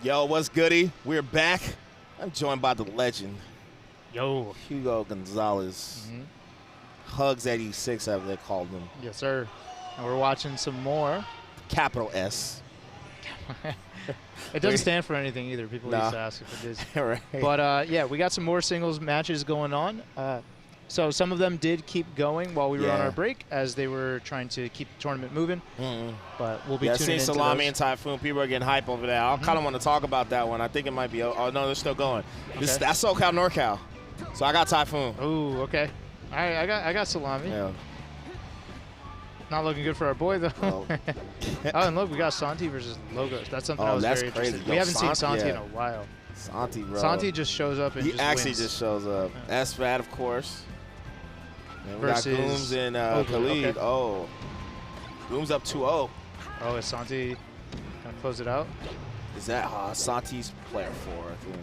Yo, what's goody? We're back. I'm joined by the legend. Yo. Hugo Gonzalez. Hugs 86, as they called him. Yes, sir. And we're watching some more. Capital S. It doesn't stand for anything either. People used to ask if it is. Right. But, yeah, we got some more singles matches going on. So some of them did keep going while we were on our break as they were trying to keep the tournament moving. But we'll be tuning into Salami those. and Typhoon. People are getting hype over there. I kind of want to talk about that one. I think it might be. Oh, no, they're still going. Okay. That's SoCal, NorCal. So I got Typhoon. Ooh, okay. All right, I got Salami. Yeah. Not looking good for our boy, though. Oh. Oh, and look, we got Santi versus Logos. That's something I was very interested in. We haven't seen Santi in a while. Santi, bro. Santi just shows up and he actually just shows up. SFAT, of course. And we got Gooms and Khalid. Okay. Oh. Gooms up 2-0. Oh, is Santi going to close it out? Is that Santi's player 4, I think.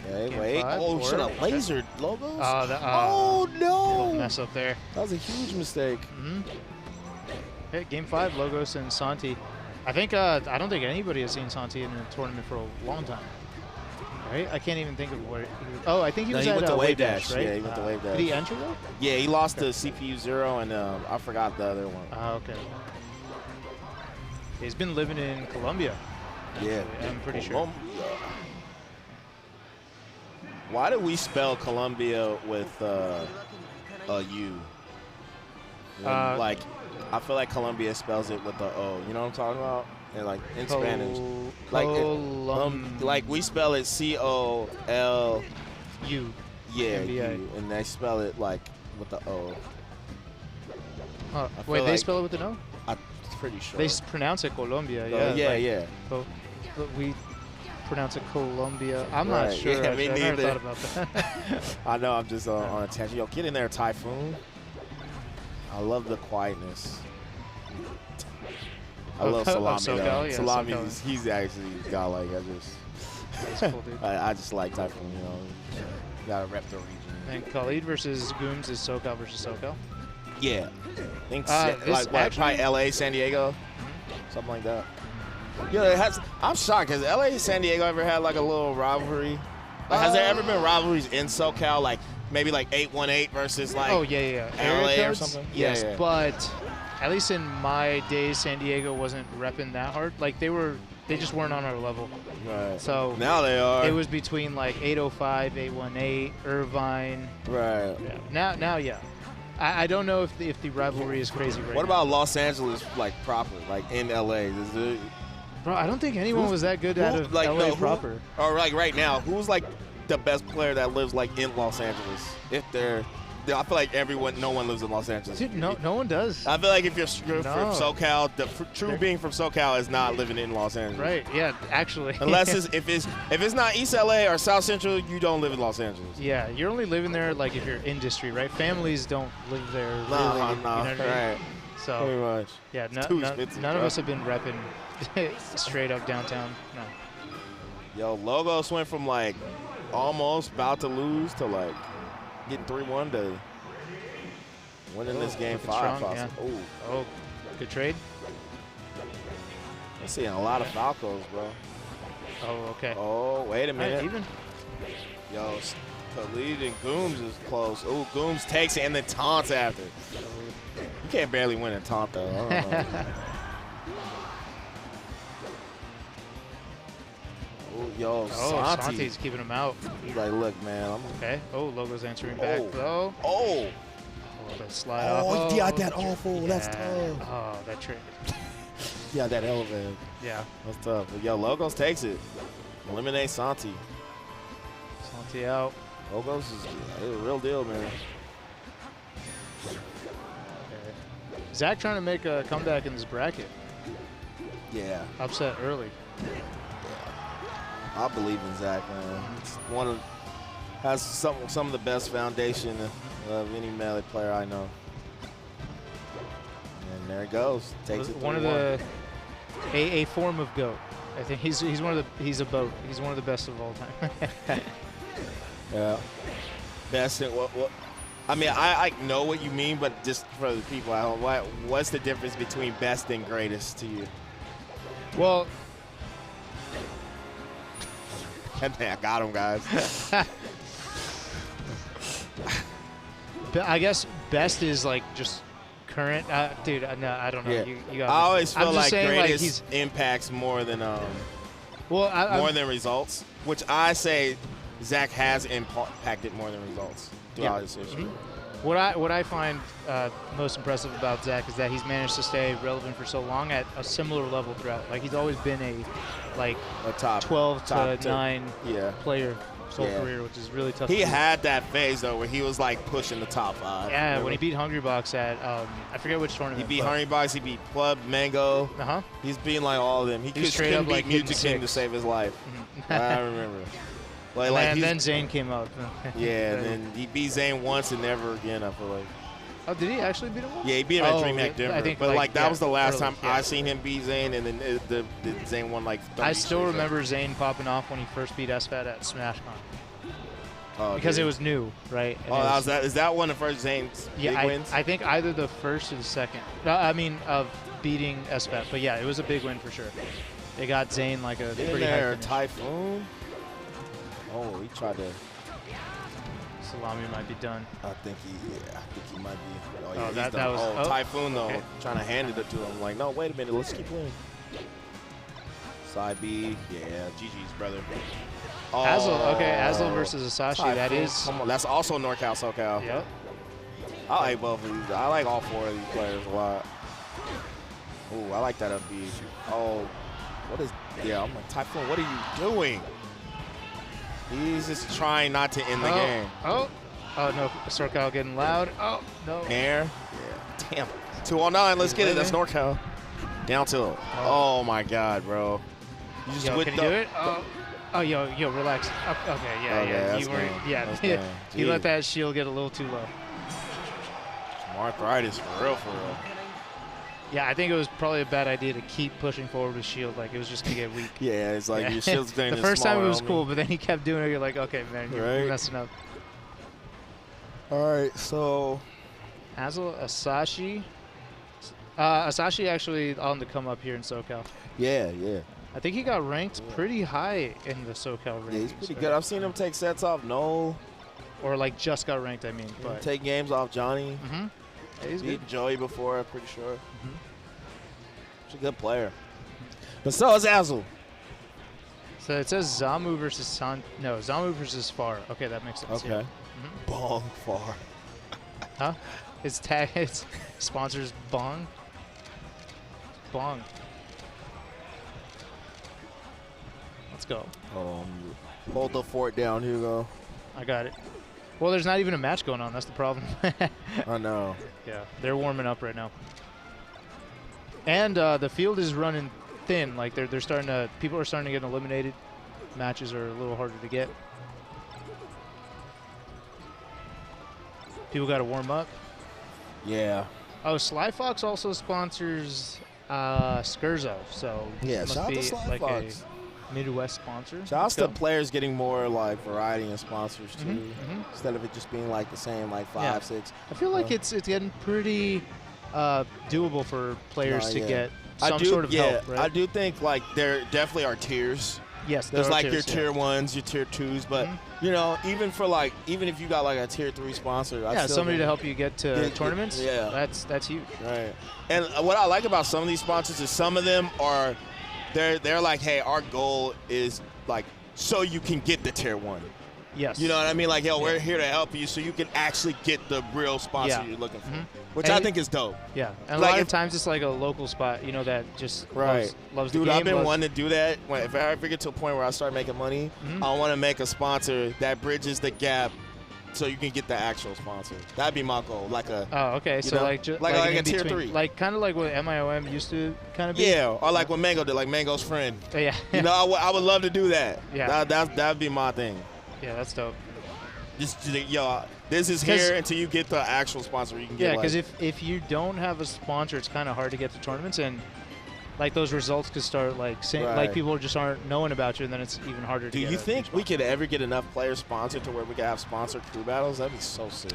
Okay, wait. Oh, should have lasered Logos? Oh, no. Little mess up there. That was a huge mistake. Okay, game 5, Logos and Santi. I think I don't think anybody has seen Santi in a tournament for a long time. Right? I can't even think of what. I think he was at the Wave Dash, right? Yeah, he went to Wave Dash. Did he enter though? Yeah, he lost to CPU 0, and I forgot the other one. Okay. He's been living in Colombia. Yeah, I'm pretty sure. Why do we spell Colombia with a U? Like, I feel like Colombia spells it with the O. You know what I'm talking about? And like in Spanish, like we spell it C-O-L-U. Yeah, U, and they spell it like with the O. Wait, they spell it with an O? I'm pretty sure. They pronounce it Colombia. Yeah, But we pronounce it Colombia. I'm not sure. Yeah, me neither. I never thought about that. I know. I'm just on a tangent. Yo, get in there, Typhoon. I love the quietness. I love Salami, though. Yeah, Salami, he's actually godlike. He's cool, dude. I just like Typhoon, you know. You gotta rep the region. And Khalid versus Gooms is SoCal versus SoCal? Yeah. I think probably LA, San Diego, something like that. Yeah, I'm shocked. Has LA and San Diego ever had like a little rivalry? Like, has there ever been rivalries in SoCal, like maybe like 818 versus like LA or something? Yes, but at least in my days, San Diego wasn't repping that hard. Like they just weren't on our level. Right. So now they are. It was between like 805, 818, Irvine. Right. Yeah. Now, yeah. I don't know if the rivalry is crazy right now. What about Los Angeles, like proper, like in LA? Bro, I don't think anyone was that good out of LA proper. Or like right now, who's like the best player that lives like in Los Angeles? I feel like no one lives in Los Angeles. Dude, no one does. I feel like if you're from SoCal, the true being from SoCal is not living in Los Angeles. Right? Yeah, actually. Unless if it's not East LA or South Central, you don't live in Los Angeles. Yeah, you're only living there like if you're industry, right? Families don't live there. No, you know what I mean? Right. So pretty much. Yeah, none of us have been repping straight up downtown. No. Yo, Logos went from like almost about to lose to like getting 3-1 to winning this game 5. Yeah. Oh, good trade. I'm seeing a lot of Falcos, bro. Oh, okay. Oh, wait a minute. Even. Yo, Khalid and Gooms is close. Oh, Gooms takes it and then taunts after. You can't barely win a taunt, though. I don't know. Yo, Santi's keeping him out. He's like, look, man, I'm okay. Oh, Logo's answering back, though. Oh, that slide off. Oh, he got that awful. Yeah. That's tough. Oh, that trick. Yeah, that elevator. Yeah. That's tough. But yo, Logos takes it. Eliminate Santi. Santi out. Logos is a real deal, man. Okay. Zach trying to make a comeback in this bracket. Yeah. Upset early. I believe in Zach, man. It's has some of the best foundation of any Melee player I know. And there it goes. Takes it. One of a form of GOAT. I think he's a BOAT. He's one of the best of all time. Yeah. Best in what? I mean, I know what you mean, but just for the people at home, what's the difference between best and greatest to you? Well, I got him, guys. I guess best is like just current. Dude, no, I don't know. Yeah. You got I always feel like greatest impacts more than well, more than results, which I say Zach has impacted more than results throughout his history. What I find most impressive about Zach is that he's managed to stay relevant for so long at a similar level throughout. Like he's always been a top 12 top to 9 player his whole career, which is really tough. He had that phase though where he was like pushing the top 5. Yeah, remember? When he beat Hungrybox at I forget which tournament. He beat Hungrybox, he beat Club, Mango. He's beating like all of them. He couldn't beat like Music King to save his life. I remember. And then Zane came up. Yeah, and then he beat Zane once and never again, I feel like. Oh, did he actually beat him once? Yeah, he beat him at DreamHack Denver. I think, but that was the last time I seen him beat Zane, and then the Zane won like 30 I still remember Zane popping off when he first beat SFAT at SmashCon. Oh, because it was new, right? And is that one of the first Zane's big wins? I think either the first or the second. I mean, of beating SFAT. But yeah, it was a big win for sure. They got Zane like a pretty high finish. Typhoon. Oh, he tried to. Salami might be done. I think he might be. Oh, yeah, that was. Typhoon though, trying to hand it to him. Like, no, wait a minute, let's keep playing. Side B, yeah, GG's brother. Oh, Azel versus Asashi. Typhoon. That is. Come on, that's also NorCal, SoCal. Yep. I like both of these. I like all 4 of these players a lot. Ooh, I like that up B. Oh, what is? Yeah, I'm like, Typhoon, what are you doing? He's just trying not to end the game. Oh no, SoCal getting loud. Oh no. Air. Yeah. Damn. 209. Let's get it. That's NorCal. Down tilt. Oh my God, bro. You just can you do it? Oh, yo, relax. Okay, yeah. You weren't. Yeah. You let that shield get a little too low. Arthritis for real. Yeah, I think it was probably a bad idea to keep pushing forward with shield. Like, it was just going to get weak. Yeah, it's like your shield's getting the first time it was cool, but then he kept doing it. You're like, okay, man, you're messing up. All right, so. Azel, Asashi. Asashi actually on the come up here in SoCal. Yeah. I think he got ranked pretty high in the SoCal rankings. Yeah, he's pretty good. I've seen him take sets off Null. Or like just got ranked, I mean. But take games off Johnny. Yeah, he's beat Joey before, I'm pretty sure. He's a good player. But so is Azel. So it says Zamu versus Zamu versus Far. Okay, that makes sense. Okay. Bong Far. Huh? Its sponsors Bong. Bong. Let's go. Hold the fort down, Hugo. I got it. Well, there's not even a match going on. That's the problem. I know. Yeah, they're warming up right now. And the field is running thin. Like they're starting to. People are starting to get eliminated. Matches are a little harder to get. People got to warm up. Yeah. Oh, Sly Fox also sponsors Skurzo. So yeah, must shout out be to Sly like Fox. A Midwest sponsor. Shout out to players getting more like variety and sponsors too, instead of it just being like the same like 5, 6. I feel like it's getting pretty doable for players to get some sort of help. Right? I do think like there definitely are tiers. Yes, there's like tiers, your tier 1s, your tier 2s, but you know, even if you got like a tier 3 sponsor, somebody to help you get to tournaments. Yeah, that's huge. Right. And what I like about some of these sponsors is some of them are. They're like, hey, our goal is like so you can get the tier 1. Yes. You know what I mean? Like, yo, we're here to help you so you can actually get the real sponsor you're looking for, which I think is dope. Yeah. And like a lot of times it's like a local spot, you know, that just loves the game. Dude, I've been wanting to do that. If I ever get to a point where I start making money, I want to make a sponsor that bridges the gap so you can get the actual sponsor. That'd be my goal. Like a. Oh, okay. So like a tier 3. Like kind of like what MIOM used to kind of be. Yeah, or like what Mango did, like Mango's friend. Yeah. You know, I would love to do that. Yeah. That'd be my thing. Yeah, that's dope. Just this is here until you get the actual sponsor you can get. Yeah, because if you don't have a sponsor, it's kind of hard to get to tournaments, and like those results could start like saying like people just aren't knowing about you, and then it's even harder to get. Do you think we could ever get enough players sponsored to where we could have sponsored crew battles? That'd be so sick.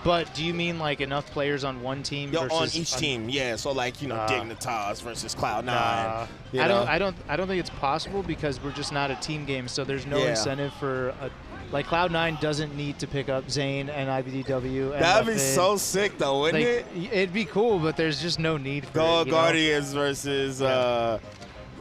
But do you mean like enough players on one team? Yo, versus on each team, yeah. So like Dignitas versus Cloud9. I don't think it's possible because we're just not a team game. So there's no incentive for like Cloud9 doesn't need to pick up Zane and IBDW. And That'd be so sick though, wouldn't it? It'd be cool, but there's just no need for Gold Guardians versus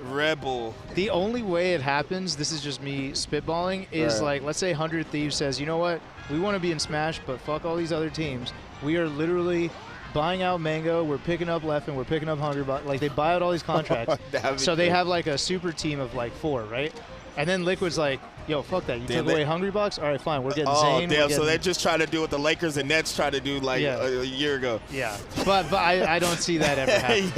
Rebel. The only way it happens, this is just me spitballing, is like, let's say 100 Thieves says, you know what, we want to be in Smash, but fuck all these other teams. We are literally buying out Mango, we're picking up Leffen, we're picking up Hungry Box. Like, they buy out all these contracts. So they have like a super team of like 4, right? And then Liquid's like, yo, fuck that. You took away Hungry Box? All right, fine. We're getting Zane. Damn. So they just try to do what the Lakers and Nets tried to do like a year ago. Yeah. But I don't see that ever happening.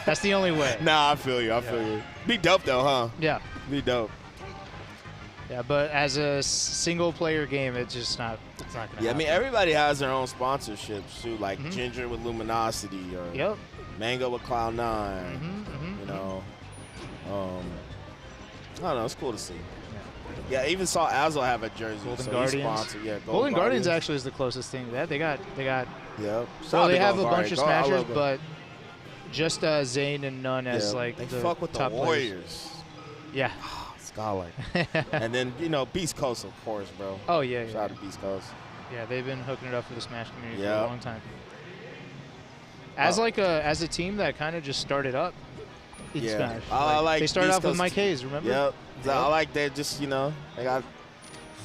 That's the only way. Nah, I feel you. I feel you. Be dope, though, huh? Yeah. Be dope. Yeah, but as a single-player game, it's just not – it's not going to happen. I mean, everybody has their own sponsorships, too, like Ginger with Luminosity or Mango with Cloud9, you know. I don't know. It's cool to see. Yeah, I even saw Azel have a jersey. Golden Guardians. Golden Guardians actually is the closest thing to that. They got. Yep. So they have a bunch of smashers, but just Zane and None as like they the fuck with top the Warriors. Players. Yeah. Scholar. And then Beast Coast, of course, bro. Oh yeah. Shout out to Beast Coast. Yeah, they've been hooking it up for the Smash community for a long time. As as a team that kind of just started up. Smash. I like they started Beast off with Coast. Mike Hayes, remember? Yep. I like that. Just they got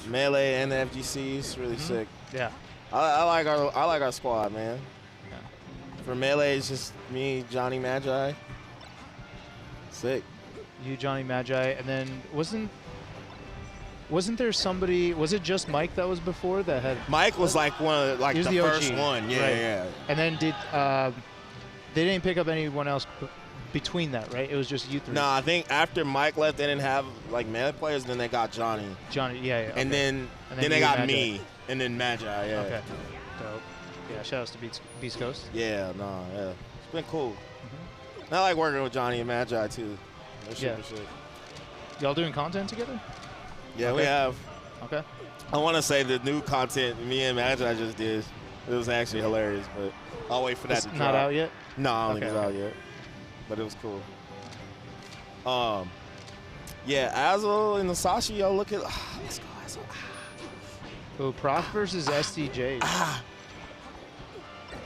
Melee and the FGC. It's really sick. Yeah. I like our squad, man. Yeah. For Melee, it's just me, Johnny Magi. Sick. You, Johnny Magi, and then wasn't there somebody? Was it just Mike that was before that had? Mike was like one of the first one. Yeah, yeah. And then they didn't pick up anyone else between that, right? It was just you three. No, I think after Mike left, they didn't have like Melee players. Then they got Johnny. Yeah. Okay. And then they got me, and then Magi. Yeah. Okay. Dope. Yeah. Shout outs to Beast Coast. Yeah. It's been cool. I like working with Johnny and Magi too. Shit. Y'all doing content together? Yeah, we have. Okay. I want to say the new content me and Magi just did. It was actually hilarious, but I'll wait for that to drop. Not out yet? No, I don't think it's out yet. But it was cool. Yeah, Azel and Asashi, yo, look at. Let's go, Azel. Oh, Proc versus SDJ.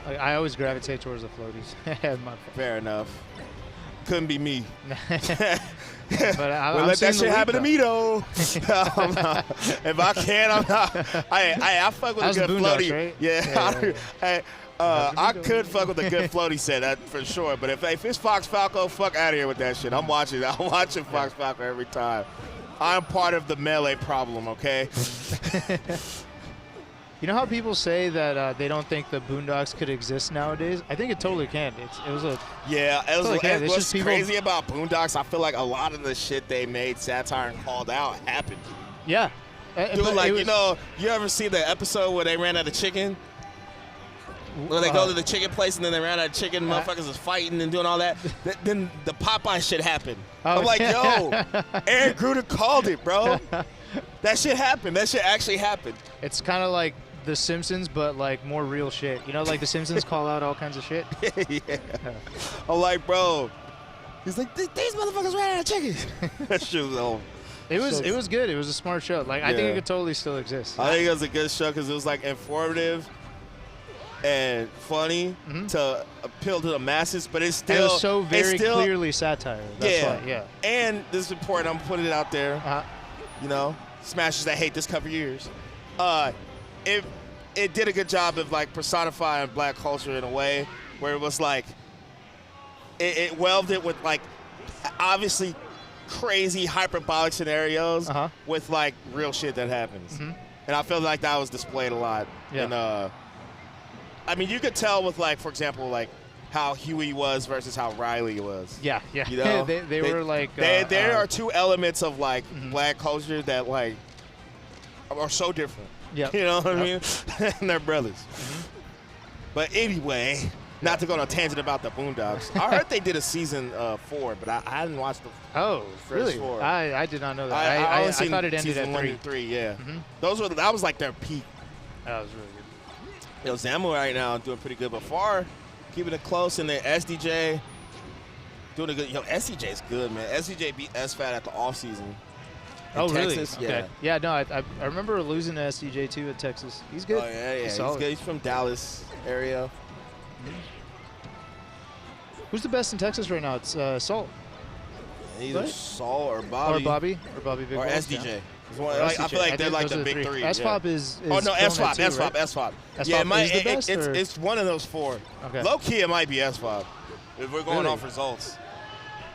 I always gravitate towards the floaties. Fair enough. Couldn't be me. But well, let that shit happen to me though. If I can, I'm not. I fuck with a good floaty. Right? Yeah. I could fuck with a good floaty set, that for sure. But if it's Fox Falco, fuck out of here with that shit. I'm watching Fox Falco every time. I'm part of the Melee problem, okay? You know how people say that they don't think the Boondocks could exist nowadays? I think it totally can. What's crazy about Boondocks, I feel like a lot of the shit they made satire and called out happened. Yeah. Dude, you ever see the episode where they ran out of chicken? Where they go to the chicken place and then they ran out of chicken, motherfuckers was fighting and doing all that. Then the Popeye shit happened. I'm like, yo, Eric Gruder called it, bro. That shit happened. That shit actually happened. It's kind of like The Simpsons, but like more real shit. You know, like The Simpsons call out all kinds of shit. Yeah. I'm like, bro. He's like, these motherfuckers ran out of chicken. That shit was over. It was good. It was a smart show. Like I think it could totally still exist. I think it was a good show because it was like informative and funny to appeal to the masses, but it's still. And it was so very clearly satire. That's why. And this is important. I'm putting it out there. Smashers that hate this cover years. It did a good job of like personifying black culture in a way where it was like it weld it with like obviously crazy hyperbolic scenarios with like real shit that happens. And I feel like that was displayed a lot. Yeah. And I mean, you could tell with like, for example, like how Huey was versus how Riley was. Yeah. You know, they were like. There are two elements of like black culture that like are so different. Yeah. You know what I mean? And they're brothers. But anyway, not to go on a tangent about the Boondocks. I heard they did a season 4, but I hadn't watched the first really? 4. I did not know that. I thought it ended at 3. Yeah. That was like their peak. That was really good. Yo, Zamu right now doing pretty good, but Far keeping it close, and then SDJ doing a good. Yo, SDJ is good, man. SDJ beat SFAT at the offseason. Oh, Texas, really? Okay. Yeah, no, I remember losing to SDJ too at Texas. He's good. Oh, yeah. He's good. He's from Dallas area. Who's the best in Texas right now? It's Salt. Either right? Salt or Bobby. Or Bobby Big or Balls, SDJ. Yeah. Like, I feel like they're like the big three. SFAT is oh, no, SFAT. Right? SFAT. Yeah, it's one of those four. Okay. Low key, it might be SFAT if we're going off results.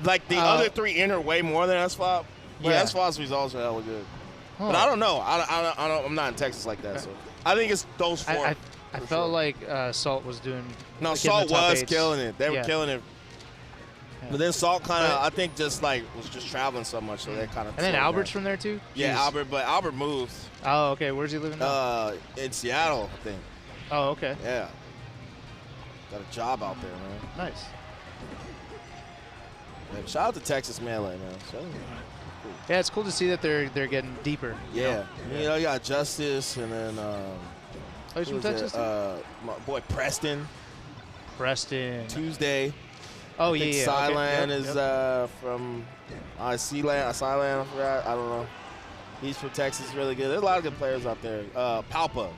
Like, the other three enter way more than SFAT, but SFAT's results are hella good. Huh. But I don't know. I'm not in Texas like that, so I think it's those four. I felt like Salt was doing. No, Salt was killing it. They were killing it. Yeah. But then Salt kind of, I think, just like was just traveling so much, so they kind of. And then Albert's from there too. Yeah, Albert, but Albert moved. Oh, okay. Where's he living now? In Seattle, I think. Oh, okay. Yeah. Got a job out there, man. Nice. Yeah, shout out to Texas Melee, man. Cool. Yeah, it's cool to see that they're getting deeper. Yeah. You know, you got Justice, and then. He's from Texas. My boy Preston. Tuesday. Oh, yeah. Silan is from Sealand, I forgot. I don't know. He's from Texas, really good. There's a lot of good players out there. Palpa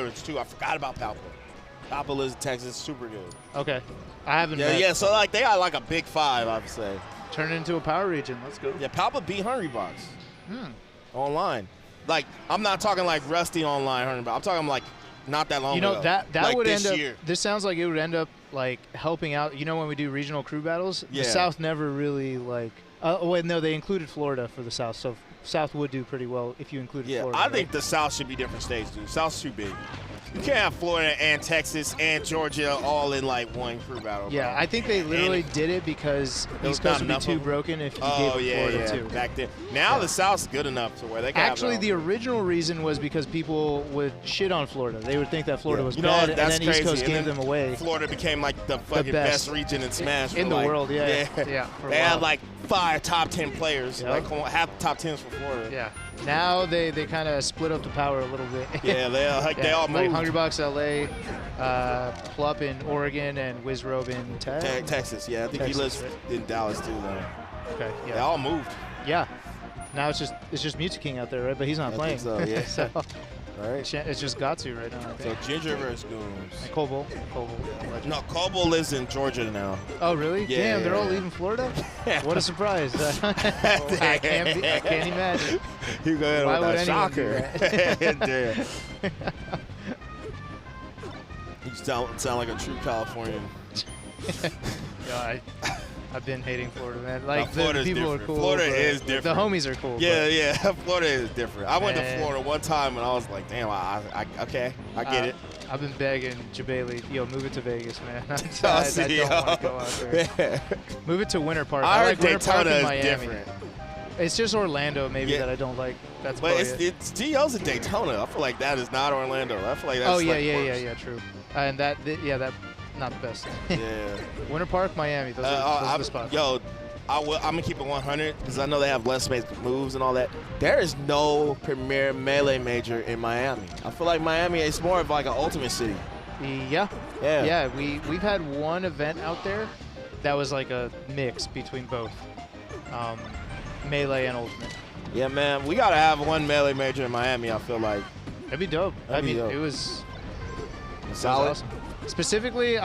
is too. I forgot about Palpa. Palpa lives in Texas, super good. Okay. I haven't Yeah, so like they got like a big five, I would say. Turn it into a power region. Let's go. Yeah, Palpa beat Hungry Box. Online. Like, I'm not talking like Rusty online Hungry Box. I'm talking like not that long ago. You know, that like would this end up, year. this sounds like it would end up like helping out. You know, when we do regional crew battles, the South never really like, no, they included Florida for the South. So South would do pretty well if you included Florida. I think the South should be different states, dude. South's too big. You can't have Florida and Texas and Georgia all in like one crew battle. Yeah, bro. I think they literally did it because East Coast would be too broken if you gave Florida too. Back then. Now the South's good enough to where they can actually, the original reason was because people would shit on Florida. They would think that Florida was bad, and then East Coast gave them away. Florida became like the fucking best region in Smash. In the world, yeah. They had like 5 top 10 players. Like half the top 10s for Florida. Yeah. Now they kind of split up the power a little bit. Yeah, they all moved. Like Hungrybox LA, Plup in Oregon, and Wizrobe in Texas. Yeah, I think he lives in Dallas too, though. Okay. Yeah. They all moved. Yeah. Now it's just Mewtwo King out there, right? But he's not playing. So, yeah. So, right. It's just Gatsu right now. I think. So Ginger versus Gooms. And Kobo. No, Kobo lives in Georgia now. Oh, really? Yeah. Damn, they're all leaving Florida? What a surprise. I can't imagine. You go ahead with that shocker. Damn. You sound like a true Californian. Yeah, I've been hating Florida, man. Like, the people different. Are cool. Florida is different. The homies are cool. Yeah. Florida is different. I went to Florida one time and I was like, damn, okay, I get it. I've been begging Jabali, move it to Vegas, man. I don't want to go out there. Move it to Winter Park. I like heard Winter Park Daytona in Miami. is different. It's just Orlando maybe that I don't like. That's but it's GO's in Daytona. I feel like that is not Orlando. I feel like that's yeah, true. And that not the best. Yeah. Winter Park, Miami. Those are the spots. Yo, I'm gonna keep it 100 because I know they have less space moves and all that. There is no premier melee major in Miami. I feel like Miami is more of like an ultimate city. Yeah. We've had one event out there that was like a mix between both melee and ultimate. Yeah, man, we gotta have one melee major in Miami. I feel like that'd be dope. It was solid. Awesome. Specifically,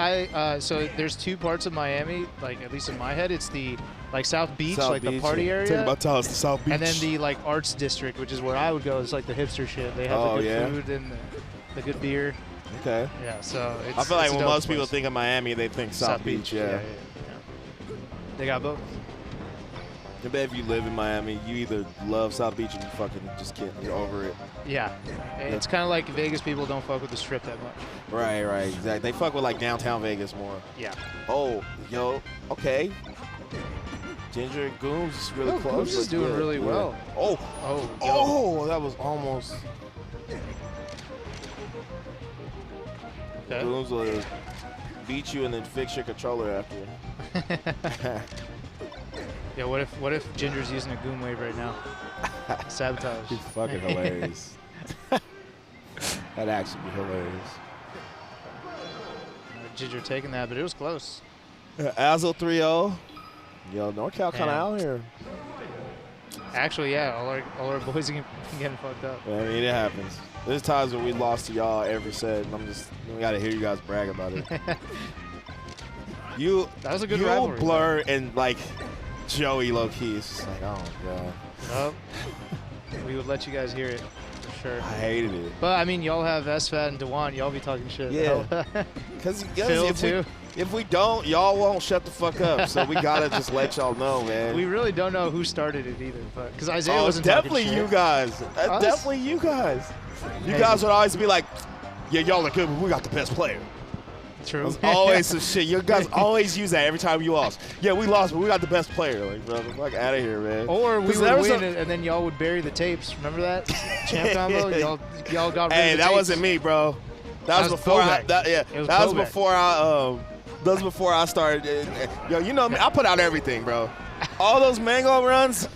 so there's 2 parts of Miami, like at least in my head, it's the like South Beach, the party area. Take my time, the South Beach. And then the like arts district, which is where I would go. It's like the hipster shit. They have the good food and the good beer. Okay. Yeah, so it's, I feel like when most place. people think of Miami, they think South Beach. Yeah. They got both. I bet if you live in Miami, you either love South Beach or you fucking just can't. You're over it. Yeah. It's kind of like Vegas people don't fuck with the strip that much. Right, exactly. They fuck with like downtown Vegas more. Yeah. Oh, yo, okay. Ginger and Gooms is really close. Gooms is doing really well. Oh, that was almost. Okay. Gooms will beat you and then fix your controller after. Yeah, what if Ginger's using a Goom wave right now? Sabotage. He's fucking hilarious. That'd actually be hilarious. Ginger taking that, but it was close. Azel 3-0. Yo, NorCal kind of out here. Actually, yeah, all our boys are getting fucked up. Yeah, I mean, it happens. There's times when we lost to y'all every set, and we got to hear you guys brag about it. That was a good rivalry. Blur and, like, Joey low-key. It's just like, oh, my God. Well, we would let you guys hear it, for sure. I hated it. But, I mean, y'all have SFAT and Dewan. Y'all be talking shit. Yeah. Because Phil, too. If we don't, y'all won't shut the fuck up. So we got to just let y'all know, man. We really don't know who started it either. Because Isaiah wasn't definitely talking shit. you guys. Definitely you guys. You guys would always be like, yeah, y'all are good, but we got the best player. True. That's always some shit. You guys always use that every time you lost. Yeah, we lost, but we got the best player. Like, bro, fuck out of here, man. Or we would win it, and then y'all would bury the tapes. Remember that? Champ combo? Y'all got rid of the Hey, that tapes. wasn't me, bro. That was before I. That was before I started. Yo, you know me. I put out everything, bro. All those mango runs,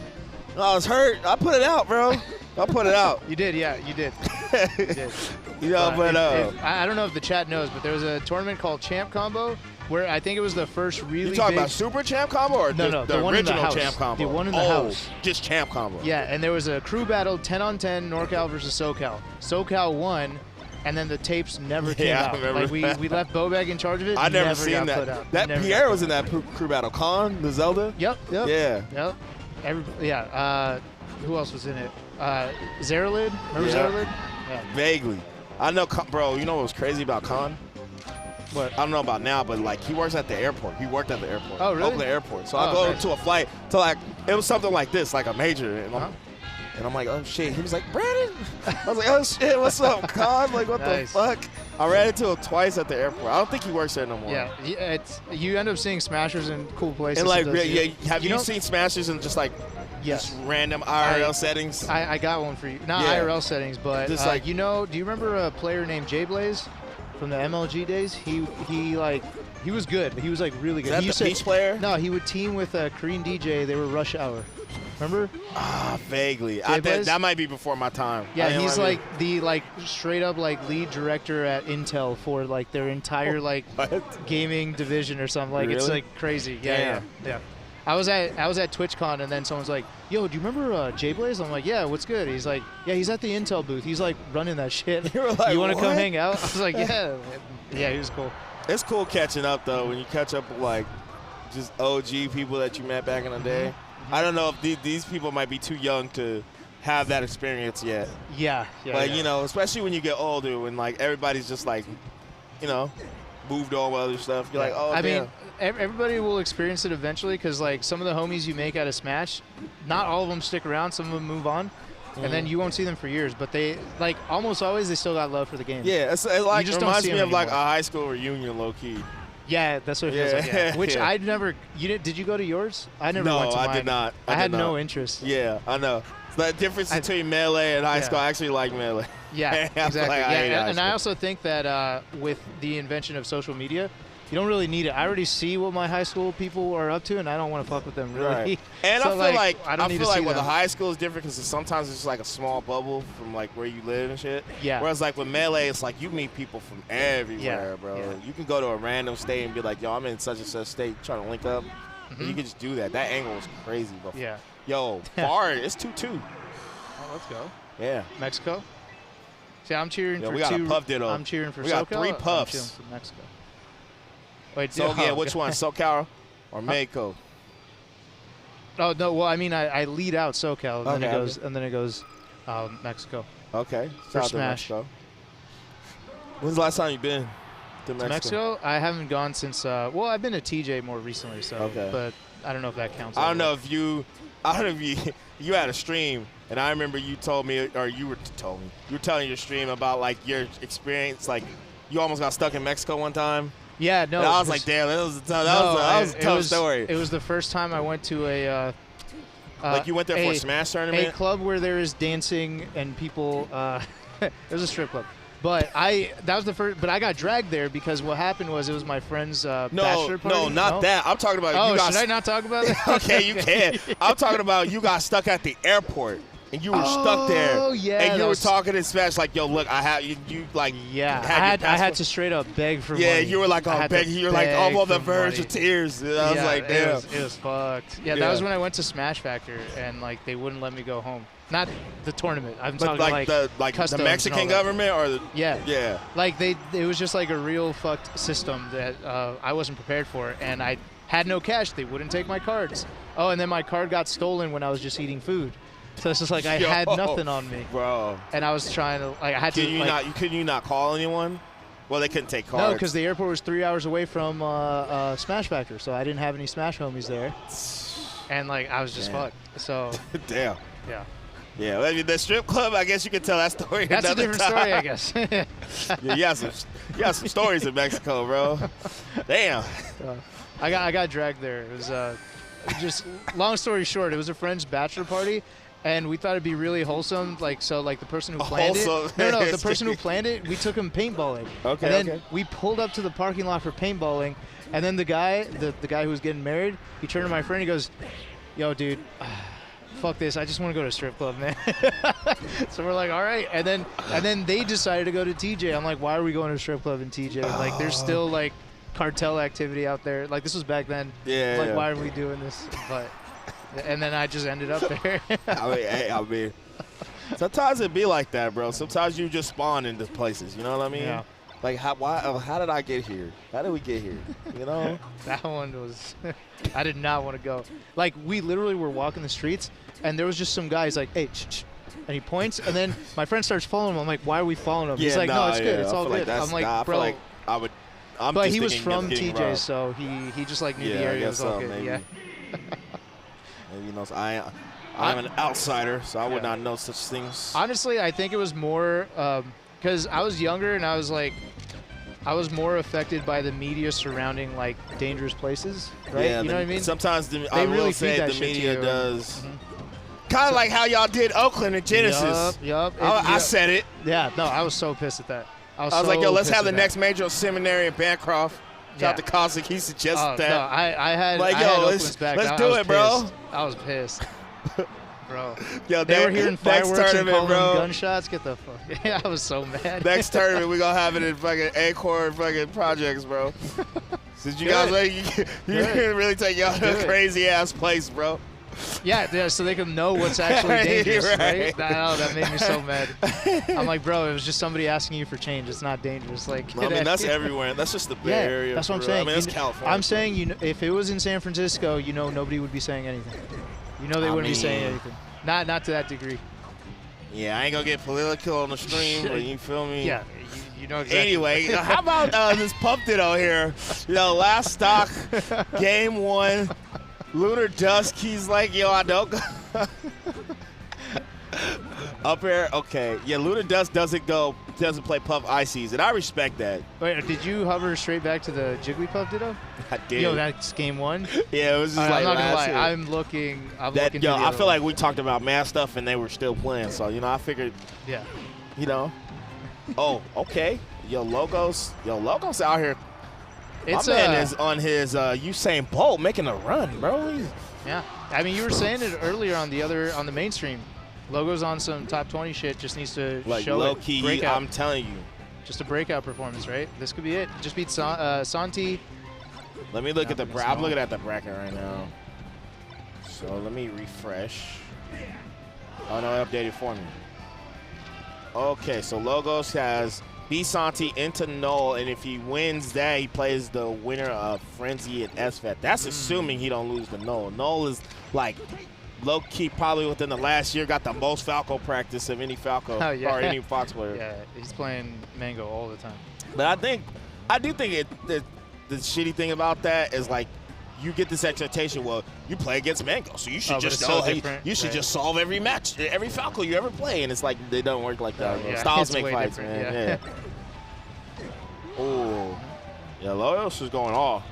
I was hurt. I put it out, bro. I put it out. You did, yeah, you did. You did. You know, I don't know if the chat knows, but there was a tournament called Champ Combo where I think it was the first really You talking big about Super Champ Combo or no, the one original in the house. Champ Combo? The one in the house. Just Champ Combo. Yeah, and there was a crew battle, 10-on-10, NorCal versus SoCal. SoCal won, and then the tapes never came out. I remember like we left Bobag in charge of it. I never got seen that. Put out. That Pierre was in that crew battle. Khan, the Zelda. Yep. Yeah. Yep. Who else was in it? Zeralid. Remember Zeralid? Yeah. Vaguely. I know, bro. You know what was crazy about Khan? What? I don't know about now, but like he works at the airport. He worked at the airport. Oh, really? Oakland Airport. So I go to a flight to like it was something like this, like a major, and I'm like, oh shit. He was like, Brandon. I was like, oh shit, what's up, Khan? Like, what the fuck? I ran into him twice at the airport. I don't think he works there no more. Yeah, you end up seeing Smashers in cool places. And like, have you seen Smashers in just like just random IRL settings? I got one for you. Not IRL settings, but just like, you know, do you remember a player named J Blaze from the MLG days? He was good. He was like really good. Is that the Peach player? No, he would team with a Korean DJ. They were Rush Hour. Remember? Vaguely. That might be before my time. Yeah, he's like the straight up like lead director at Intel for like their entire like gaming division or something. Like it's like crazy. Yeah. I was at TwitchCon and then someone's like, "Yo, do you remember J Blaze?" I'm like, "Yeah, what's good?" He's like, "Yeah, he's at the Intel booth. He's like running that shit. You were like, you want to come hang out?" I was like, "Yeah." Yeah, he was cool. It's cool catching up though when you catch up with like just OG people that you met back in the day. I don't know if these people might be too young to have that experience yet. Yeah. But you know, especially when you get older, when like everybody's just like, you know, moved on with other stuff. You're like, oh, I mean, everybody will experience it eventually because like some of the homies you make out of Smash, not all of them stick around. Some of them move on. And then you won't see them for years, but they like almost always they still got love for the game. Yeah, it like just reminds don't see me of anymore. like a high school reunion, low key. Yeah, that's what it feels like. Yeah. Which I never. Did you go to yours? I never went to mine. No, I did not. I had no interest. Yeah, I know. So the difference between Melee and high school, I actually like Melee. Yeah, exactly. And I also think that with the invention of social media, you don't really need it. I already see what my high school people are up to, and I don't want to fuck with them really. Right. And so I feel like with them. the high school is different because sometimes it's just like a small bubble from like where you live and shit. Yeah. Whereas like with Melee, it's like you meet people from everywhere, bro. Yeah. You can go to a random state and be like, yo, I'm in such and such state trying to link up. And you can just do that. That angle is crazy, bro. Yeah. Yo, far, it's 2-2. Oh, let's go. Yeah. Mexico. See, I'm cheering for we got a puff ditto. I'm cheering for SoCal. We got 3 puffs. I'm cheering for Mexico. Wait, which one, SoCal or Mexico? Oh no, well I mean I lead out SoCal and then it goes Mexico. Okay. For Smash. Mexico. When's the last time you've been to Mexico? I haven't gone since I've been to TJ more recently, but I don't know if that counts. I don't know if you had a stream and I remember you told me or you were telling your stream about like your experience, like you almost got stuck in Mexico one time. Yeah, no. And I was like, damn, that was a tough story. It was the first time I went to a like you went there for a Smash tournament? A club where there is dancing and people it was a strip club. But that was the first. But I got dragged there because what happened was it was my friend's bachelor party. No, not that. I'm talking about. Oh, should I not talk about that? Okay, you can. I'm talking about you got stuck at the airport and you were stuck there. Oh yeah. And you were talking in Spanish like, "Yo, look, I have you like." Yeah. I had to straight up beg for money. Yeah, you were like, "Oh, beg." You were like, "I'm on the verge of tears." And I was like, "Damn." It was fucked. Yeah, that was when I went to Smash Factor and like they wouldn't let me go home. Not the tournament. I'm talking like the Mexican government or the yeah. Like it was just like a real fucked system that I wasn't prepared for, and I had no cash. They wouldn't take my cards. Oh, and then my card got stolen when I was just eating food. So it's just like I had nothing on me, bro. And I was trying to like I had to. Could you not call anyone? Well, they couldn't take cards. No, because the airport was 3 hours away from Smash Factor, so I didn't have any Smash homies there, and like I was just fucked. So damn. Yeah. Yeah, I mean, the strip club, I guess you could tell that story. That's a different story, I guess. You got some stories in Mexico, bro. Damn. I got dragged there. It was just long story short. It was a friend's bachelor party, and we thought it'd be really wholesome. Like the person who planned it. No, the person who planned it. We took him paintballing. Okay. And then we pulled up to the parking lot for paintballing, and then the guy who was getting married, he turned to my friend. He goes, "Yo, dude." Fuck this, I just want to go to a strip club, man. So we're like, all right. And then they decided to go to TJ. I'm like, why are we going to a strip club in TJ? Like, there's still, like, cartel activity out there. Like, this was back then. Yeah. Like, why are we doing this? And then I just ended up there. I mean, sometimes it be like that, bro. Sometimes you just spawn into places, you know what I mean? Yeah. Like, how did I get here? How did we get here? You know? That one was – I did not want to go. Like, we literally were walking the streets, and there was just some guy. He's like, hey, and he points, and then my friend starts following him. I'm like, why are we following him? He's like, no, it's good. It's all good. I'm like, bro. But he was from TJ, so he just, like, knew the area. It was all good. Maybe. Yeah. Maybe he knows I'm an outsider, so I would not know such things. Honestly, I think it was more because I was younger, and I was like, I was more affected by the media surrounding like dangerous places, right? Yeah, you know what I mean? Sometimes they really feed that the shit media to you. does. Kind of like how y'all did Oakland and Genesis. Yup. I said it. Yeah, no, I was so pissed at that. I was like, yo, let's have the next major seminary in Bancroft. Shout out to Cossack, he suggested that. No, I had like, yo, let's do it, bro. I was pissed. Bro, yo, they were hearing fireworks and calling bro. gunshots. Get the fuck! Yeah, I was so mad. Next tournament, we gonna have it in fucking Acorn fucking projects, bro. Since you guys you can really take y'all to a crazy ass place, bro. Yeah, so they can know what's actually dangerous, right? That made me so mad. I'm like, bro, it was just somebody asking you for change. It's not dangerous. Like, I mean, that's everywhere. That's just the Bay Area. That's what I'm saying. I mean, that's California. I'm saying, if it was in San Francisco, nobody would be saying anything. They wouldn't be saying anything. Not to that degree. Yeah, I ain't gonna get political on the stream, but you feel me? Yeah, you know exactly. Anyway, how about this Pump Ditto here? Last stock, game 1, Lunar Dusk. He's like, yo, I don't go. Up here, okay. Yeah, Lunar Dusk doesn't play Puff Ices, and I respect that. Wait, did you hover straight back to the Jigglypuff Ditto? I did. Yo, that's game 1? Yeah, it was just like I'm not gonna lie. year. I'm looking Yo, I feel like we talked about mad stuff, and they were still playing, so, I figured, Oh, okay. Yo, Logos out here. My man is on his Usain Bolt making a run, bro. Yeah. I mean, you were saying it earlier on the mainstream. Logo's on some top 20 shit. Just needs to show low it. Key, breakout. I'm telling you. Just a breakout performance, right? This could be it. Just beat Santi. Let me look at I'm looking at the bracket right now. So let me refresh. Oh no, it updated for me. Okay, so Logos has beat Santi into null, and if he wins that, he plays the winner of Franzy and SFAT. That's assuming he don't lose the null. Null is like low-key probably within the last year got the most Falco practice of any Falco or any Fox player. Yeah, he's playing Mango all the time. But I do think the shitty thing about that is like you get this expectation. Well, you play against Mango, so you should just just solve every match, every Falco you ever play, and it's like they don't work like that. Yeah, Styles make fights, man. Yeah. Ooh, yeah, Loyos is going off.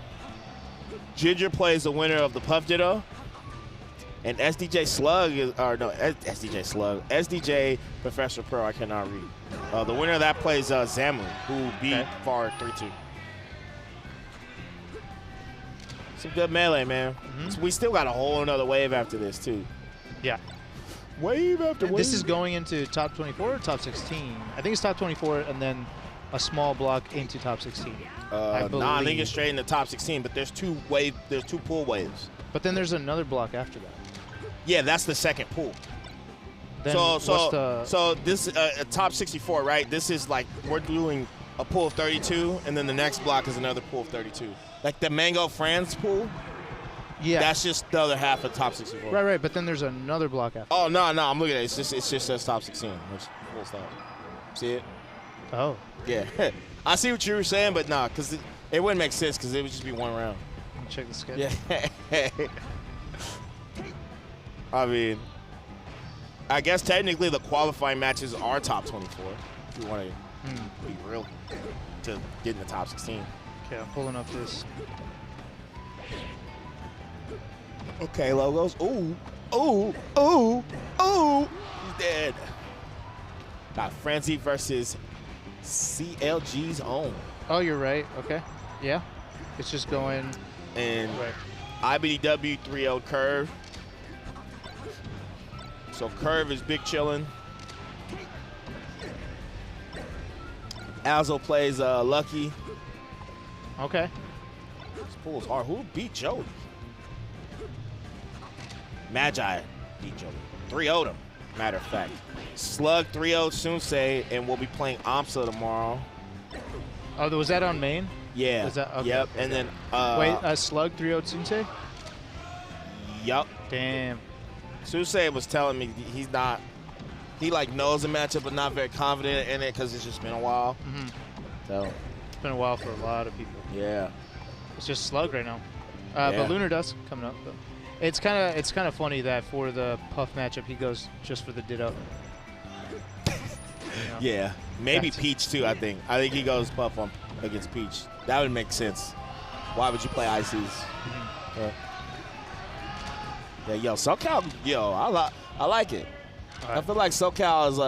Ginger plays the winner of the Puff Ditto. And SDJ Professor Pro, I cannot read. The winner of that plays Zamu, who beat Far 3-2. Some good melee, man. We still got a whole another wave after this, too. Yeah. Wave after wave. This is going into top 24 or top 16? I think it's top 24 and then a small block into top 16. I think it's straight into top 16, but there's two pool waves. But then there's another block after that. Yeah, that's the second pool. Then So this top 64, right? This is like we're doing a pool of 32, and then the next block is another pool of 32. Like the Mango France pool. Yeah. That's just the other half of top 64. Right. But then there's another block after. Oh no, I'm looking at it. It just says top 16. It's full stop. See it? Oh. Yeah. I see what you were saying, but nah, because it wouldn't make sense because it would just be one round. Let me check the schedule. Yeah. I mean, I guess technically the qualifying matches are top 24 if you want to be real to get in the top 16. Okay, I'm pulling up this. Okay, logos. Ooh. He's dead. Got Franzy versus CLG's own. Oh, you're right. Okay. Yeah. It's just going. And right. IBDW 3-0 Kürv. So Kürv is big chillin'. Azel plays Lucky. Okay. This pool is hard. Who beat Joey? Magi beat Joey. 3-0'd him, matter of fact. Slug 3-0'd Sunsei, and we'll be playing Amsa tomorrow. Oh, was that on main? Yeah. Was that, okay. Yep. And then wait, Slug 3-0 Sunsei? Yup. Damn. Sunsei was telling me he like knows the matchup but not very confident in it because it's just been a while. Mm-hmm. So it's been a while for a lot of people. Yeah. It's just Slug right now. But Lunar Dusk coming up though. It's kind of funny that for the Puff matchup he goes just for the Ditto. You know? Yeah. Maybe Peach too, I think. I think he goes Puff on against Peach. That would make sense. Why would you play ICs? Mm-hmm. Yeah, yo, SoCal, I like it. Right. I feel like SoCal is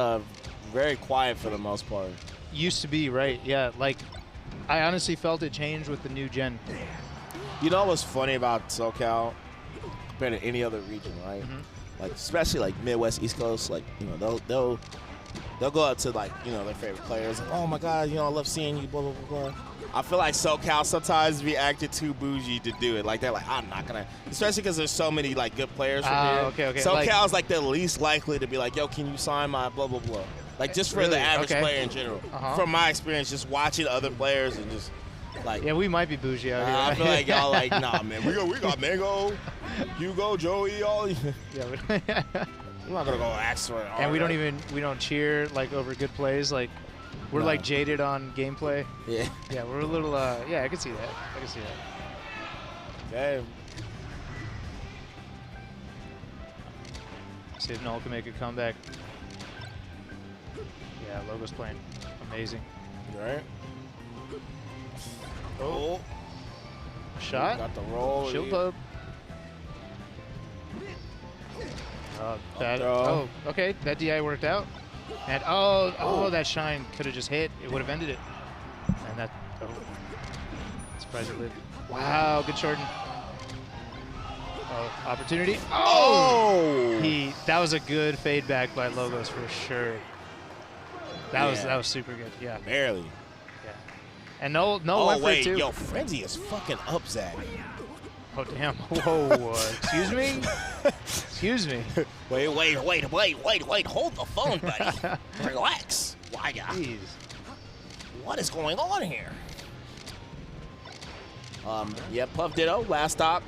very quiet for the most part. Used to be, right? Yeah, like I honestly felt it changed with the new gen. You know what's funny about SoCal compared to any other region, right? Mm-hmm. Like especially like Midwest, East Coast, like they'll go up to like their favorite players. Like, oh my God, I love seeing you. Blah blah blah blah. I feel like SoCal sometimes be acted too bougie to do it. Like they're like, I'm not gonna, especially because there's so many like good players from here. Okay. SoCal's like the least likely to be like, yo, can you sign my blah blah blah? Like just for the average player in general. From my experience, just watching other players and just like. Yeah, we might be bougie out here. I feel like y'all like, nah, man, we got Mango, Hugo, Joey, all. Yeah. We're not gonna go ask for it. And we don't cheer like over good plays like. We're like jaded on gameplay. Yeah. Yeah, we're a little. Yeah, I can see that. Okay. See if Null can make a comeback. Yeah, Logo's playing amazing. Right. Oh. Shot. Got the roll. Shield pub. Okay. That DI worked out. And that shine could have just hit. It would have ended it. And that. Surprise it lived. Wow, good shorten. Opportunity. That was a good fade back by Logos for sure. That was super good. Yeah. Barely. Yeah. And no went for it too. Yo, Franzy is fucking up, Zach. Oh damn! Whoa! Excuse me. Excuse me. Wait! Hold the phone, buddy. Relax. Why, Jeez. What is going on here? Yeah, Puff Ditto, last stop.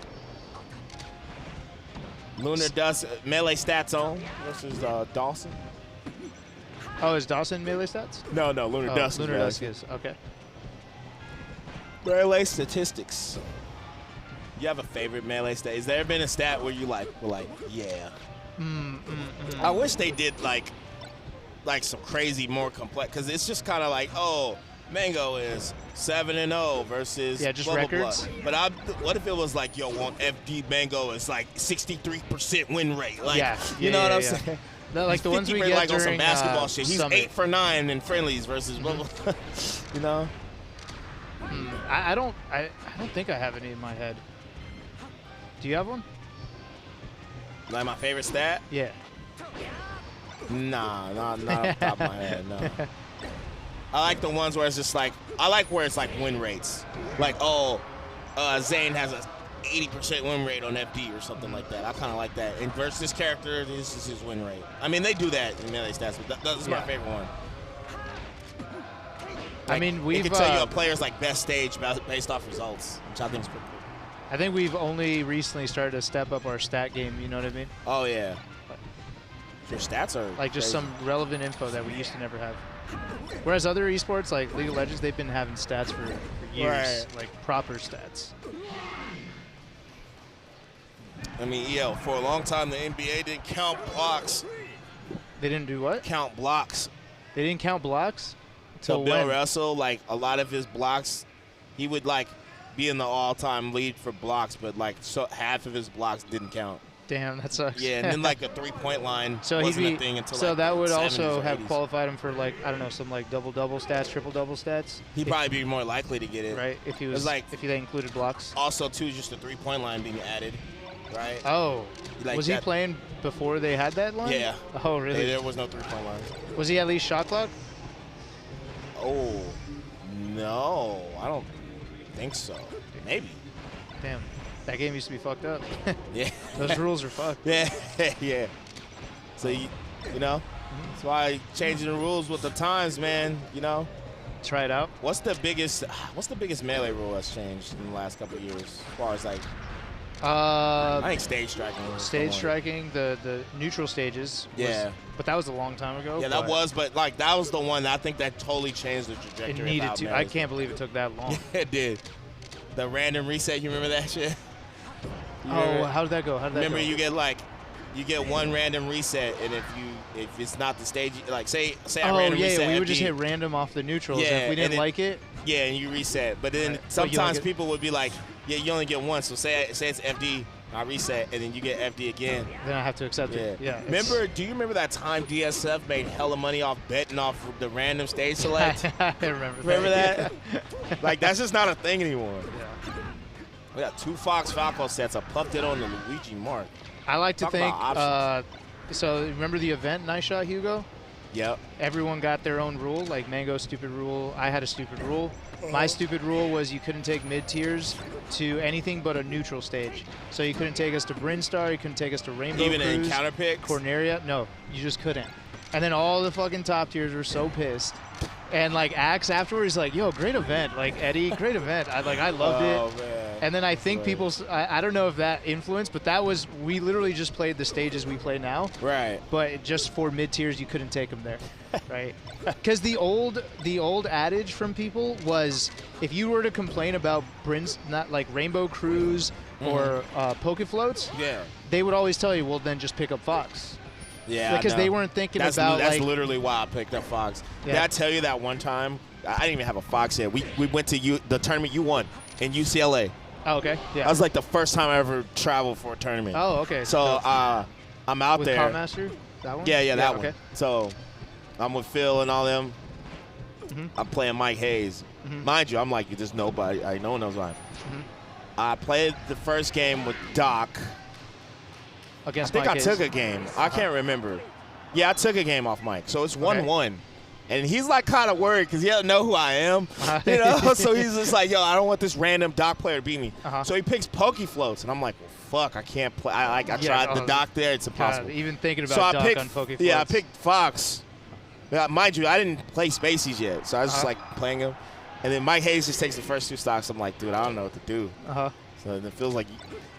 Lunar Dusk melee stats on versus Dawson. Oh, is Dawson melee stats? No, Lunar Dusk. Lunar Dusk is okay. Melee statistics. You have a favorite melee stat? Has there been a stat where you were like, yeah? I wish they did like some crazy more complex, because it's just kind of like, oh, Mango is 7-0 versus just blah, records. Blah, blah. But what if it was like, yo, on FD Mango is like 63% win rate? Like, you know what I'm saying? No, like the ones we get like during on some basketball shit. He's Summit. 8 for 9 in friendlies versus blah blah. You know? I don't think I have any in my head. Do you have one? Like my favorite stat? Yeah. Nah, not off the top of my head, no. I like the ones where it's just like, I like where it's like win rates. Like, Zane has a 80% win rate on FD or something like that. I kind of like that. And versus this character, this is his win rate. I mean, they do that in melee stats, but that's my favorite one. Like, I mean, we can tell you a player's like best stage based off results, which I think is pretty cool. I think we've only recently started to step up our stat game, you know what I mean? Oh, yeah. Your stats are like just crazy. some relevant info that we used to never have. Whereas other esports, like League of Legends, they've been having stats for years, like proper stats. I mean, yeah, for a long time, the NBA didn't count blocks. They didn't do what? Count blocks. They didn't count blocks? So Bill Russell, like a lot of his blocks, he would like be in the all-time lead for blocks, but like half of his blocks didn't count. Damn, that sucks. Yeah, and then like a three-point line so wasn't a thing until like that would 70s also or have 80s. qualified him for like, I don't know, some like double-double stats, triple-double stats. He'd probably be more likely to get it. Right, if he was like, if they included blocks. Also, too, just the three-point line being added, right? Oh, like was he playing before they had that line? Yeah. Oh, really? There was no three-point line. Was he at least shot clock? Oh, no, I don't think so. Maybe. Damn, that game used to be fucked up. Yeah. Those rules are fucked. Yeah, yeah. So, you know, that's why changing the rules with the times, man, you know. Try it out. What's the biggest melee rule that's changed in the last couple of years as far as like I think stage striking. Stage striking, the neutral stages. Yeah. But that was a long time ago. Yeah, but like that was the one that I think that totally changed the trajectory. It needed to. I can't believe it took that long. Yeah, it did. The random reset, you remember that shit? Oh, how did that go? Remember you get one random reset, and if it's not the stage, like say I random reset. We would just hit random off the neutrals. Yeah, and if we didn't like it. Yeah, and you reset. But then sometimes people would be like, yeah, you only get one. So say it's FD, I reset, and then you get FD again. Then I have to accept it. Yeah. Do you remember that time DSF made hella money off betting off the random stage select? I remember that. Remember that? Like, that's just not a thing anymore. Yeah. We got 2 Fox Falco sets. I puffed it on the Luigi mark. I like to think, so remember the event Nice Shot, Hugo? Yep. Everyone got their own rule, like Mango's stupid rule. I had a stupid rule. My stupid rule was you couldn't take mid-tiers to anything but a neutral stage. So you couldn't take us to Brinstar, you couldn't take us to Rainbow Even Cruise, in counter picks? Corneria. No, you just couldn't. And then all the fucking top tiers were so pissed. And like Axe afterwards, like, yo, great event. Like Eddy, great event. I loved it. Man. And then I think people, I don't know if that influenced, but that was, we literally just played the stages we play now. Right. But just for mid-tiers, you couldn't take them there, right? Because the old adage from people was, if you were to complain about not like Rainbow Cruise or Poke Floats, they would always tell you, well, then just pick up Fox. Yeah, because they weren't thinking about that's like, literally why I picked up Fox. Yeah. Did I tell you that one time? I didn't even have a Fox yet. We went to the tournament you won in UCLA. Oh, okay. Yeah. That was like the first time I ever traveled for a tournament. Oh, okay. So I'm out with there. Master? That one? Yeah, that okay. one. So I'm with Phil and all them. I'm playing Mike Hayes. Mind you, I'm like, there's nobody. No one knows why. I played the first game with Doc. Against I think Mike I took a game. I can't remember. Yeah, I took a game off Mike. So it's 1-1. And he's like kind of worried because he doesn't know who I am. You know? So he's just like, yo, I don't want this random Doc player to beat me. So he picks Poke Floats. And I'm like, well, fuck, I can't play. I tried the Doc there. It's impossible. God, even thinking about Doc on Poke Floats. Yeah, I picked Fox. Mind you, I didn't play Spaceys yet. So I was just like playing him. And then Mike Hayes just takes the first 2 stocks. I'm like, dude, I don't know what to do. So it feels like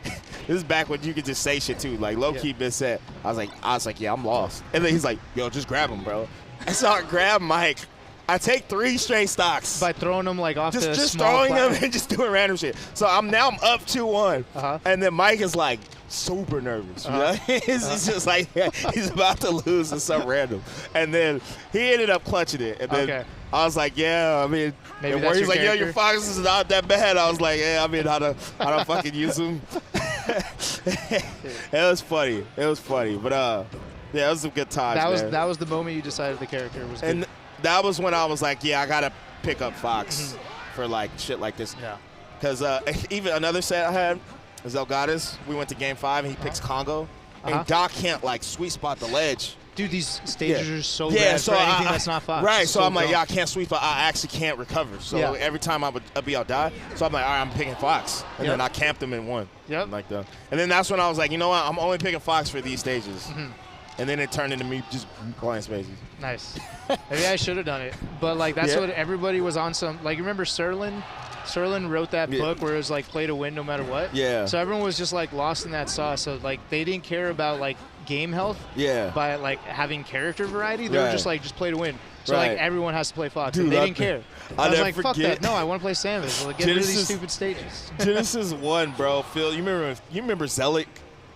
this is back when you could just say shit too, like low key been set. I was like, yeah, I'm lost. And then he's like, yo, just grab him, bro. And so I grab Mike. I take 3 straight stocks by throwing them like off the just small throwing them and just doing random shit. So I'm up 2-1, and then Mike is like super nervous. You know? He's just like he's about to lose to some random, and then he ended up clutching it. And then I was like, yeah, I mean, maybe where he's like, yo, your Fox is not that bad. I was like, yeah, I mean, I don't fucking use them. It was funny. But yeah, it was some good times. That was the moment you decided the character was good. And that was when I was like, yeah, I gotta pick up Fox for like shit like this. Yeah. Because even another set I had, Zelgadas, we went to game 5 and he picks Congo, and Doc can't like sweet spot the ledge. Dude, these stages are so bad for anything that's not Fox. Right, so I'm like, I can't sweep, but I actually can't recover. So every time I'd be out die. So I'm like, all right, I'm picking Fox. And then I camped them and won. Like that. And then that's when I was like, you know what? I'm only picking Fox for these stages. And then it turned into me just playing spaces. Nice. Maybe I should have done it. But, like, that's what everybody was on some – like, remember Serlin? Serlin wrote that book where it was, like, play to win no matter what. Yeah. So everyone was just, like, lost in that sauce. So, like, they didn't care about, like, game health by, like, having character variety. They were just, like, just play to win. So, like, everyone has to play Fox. Dude, and they didn't care. I was like, fuck that. No, I want to play Samus. Like, get rid of these stupid stages. Genesis 1, bro. Phil, you remember Zealot?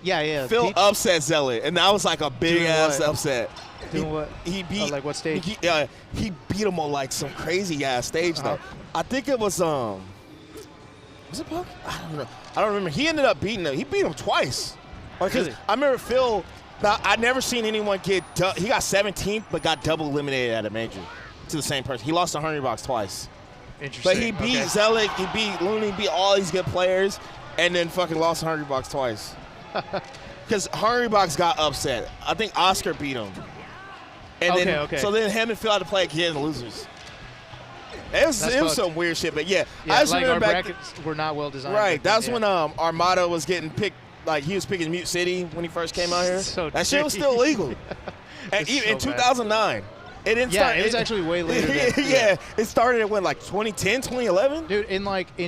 Yeah. Phil upset Zealot, and that was like a big-ass upset. Doing what? He beat like what stage? He beat him on like some crazy-ass stage, though. I think it was, was it Puck? I don't know. I don't remember. He ended up beating him. He beat him twice. Really? I remember Phil, I never seen anyone get, he got 17th, but got double eliminated at a major to the same person. He lost to Hungry Box twice. Interesting. But he beat Zealot, he beat Lunar, he beat all these good players, and then fucking lost to Hungry Box twice. Because Hungry Box got upset. I think Oscar beat him. And so then him and Phil had to play again, the losers. It was some weird shit, but I just like remember our brackets were not well designed. Right, that's when Armada was getting picked. Like he was picking Mute City when he first came out here. That shit was still legal. And even in 2009. It didn't start. It was actually way later. It started at when, like 2010, 2011? Dude, in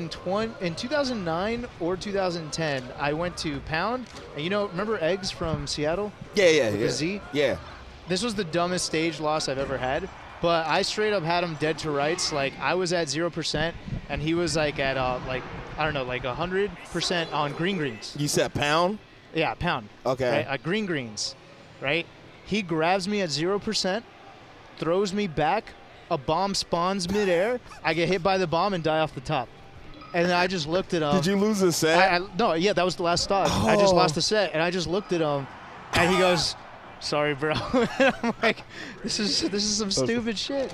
2009 or 2010, I went to Pound, and remember Eggs from Seattle? Yeah. Z? Yeah. This was the dumbest stage loss I've ever had, but I straight up had him dead to rights. Like, I was at 0%, and he was like at, I don't know, like 100% on green greens. You said Pound? Yeah, Pound. Okay. Right? Green greens, right? He grabs me at 0%. Throws me back, a bomb spawns midair, I get hit by the bomb and die off the top. And then I just looked at him. Did you lose the set? No, that was the last stop. I just lost the set, and I just looked at him, and he goes, sorry, bro. And I'm like, this is some stupid shit.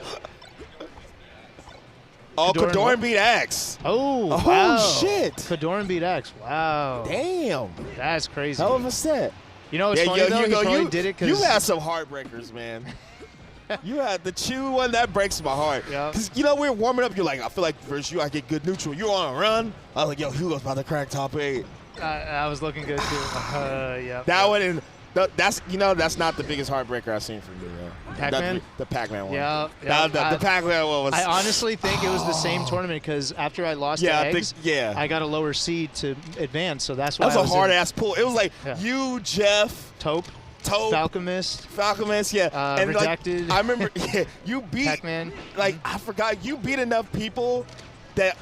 Oh, Kadoran beat Axe. Oh, wow. Shit. Kadoran beat Axe. Wow. Damn. That's crazy. Hell of a set. You know what's funny, though? He probably did it because... You had some heartbreakers, man. You had the Chew one, that breaks my heart. Because, we're warming up. You're like, I feel like versus you, I get good neutral. You're on a run. I was like, yo, Hugo's about to crack top 8. I was looking good, too. That one, that's not the biggest heartbreaker I've seen from you, though. Pac-Man? The Pac-Man one. The Pac-Man one was... I honestly think it was the same tournament because after I lost to Eggs, I got a lower seed to advance, so that's why that was a hard-ass pull. It was like you, Jeff... Taupe, Falcomist, and Redacted. Like, I remember, you beat Pac-Man. Like I forgot, you beat enough people that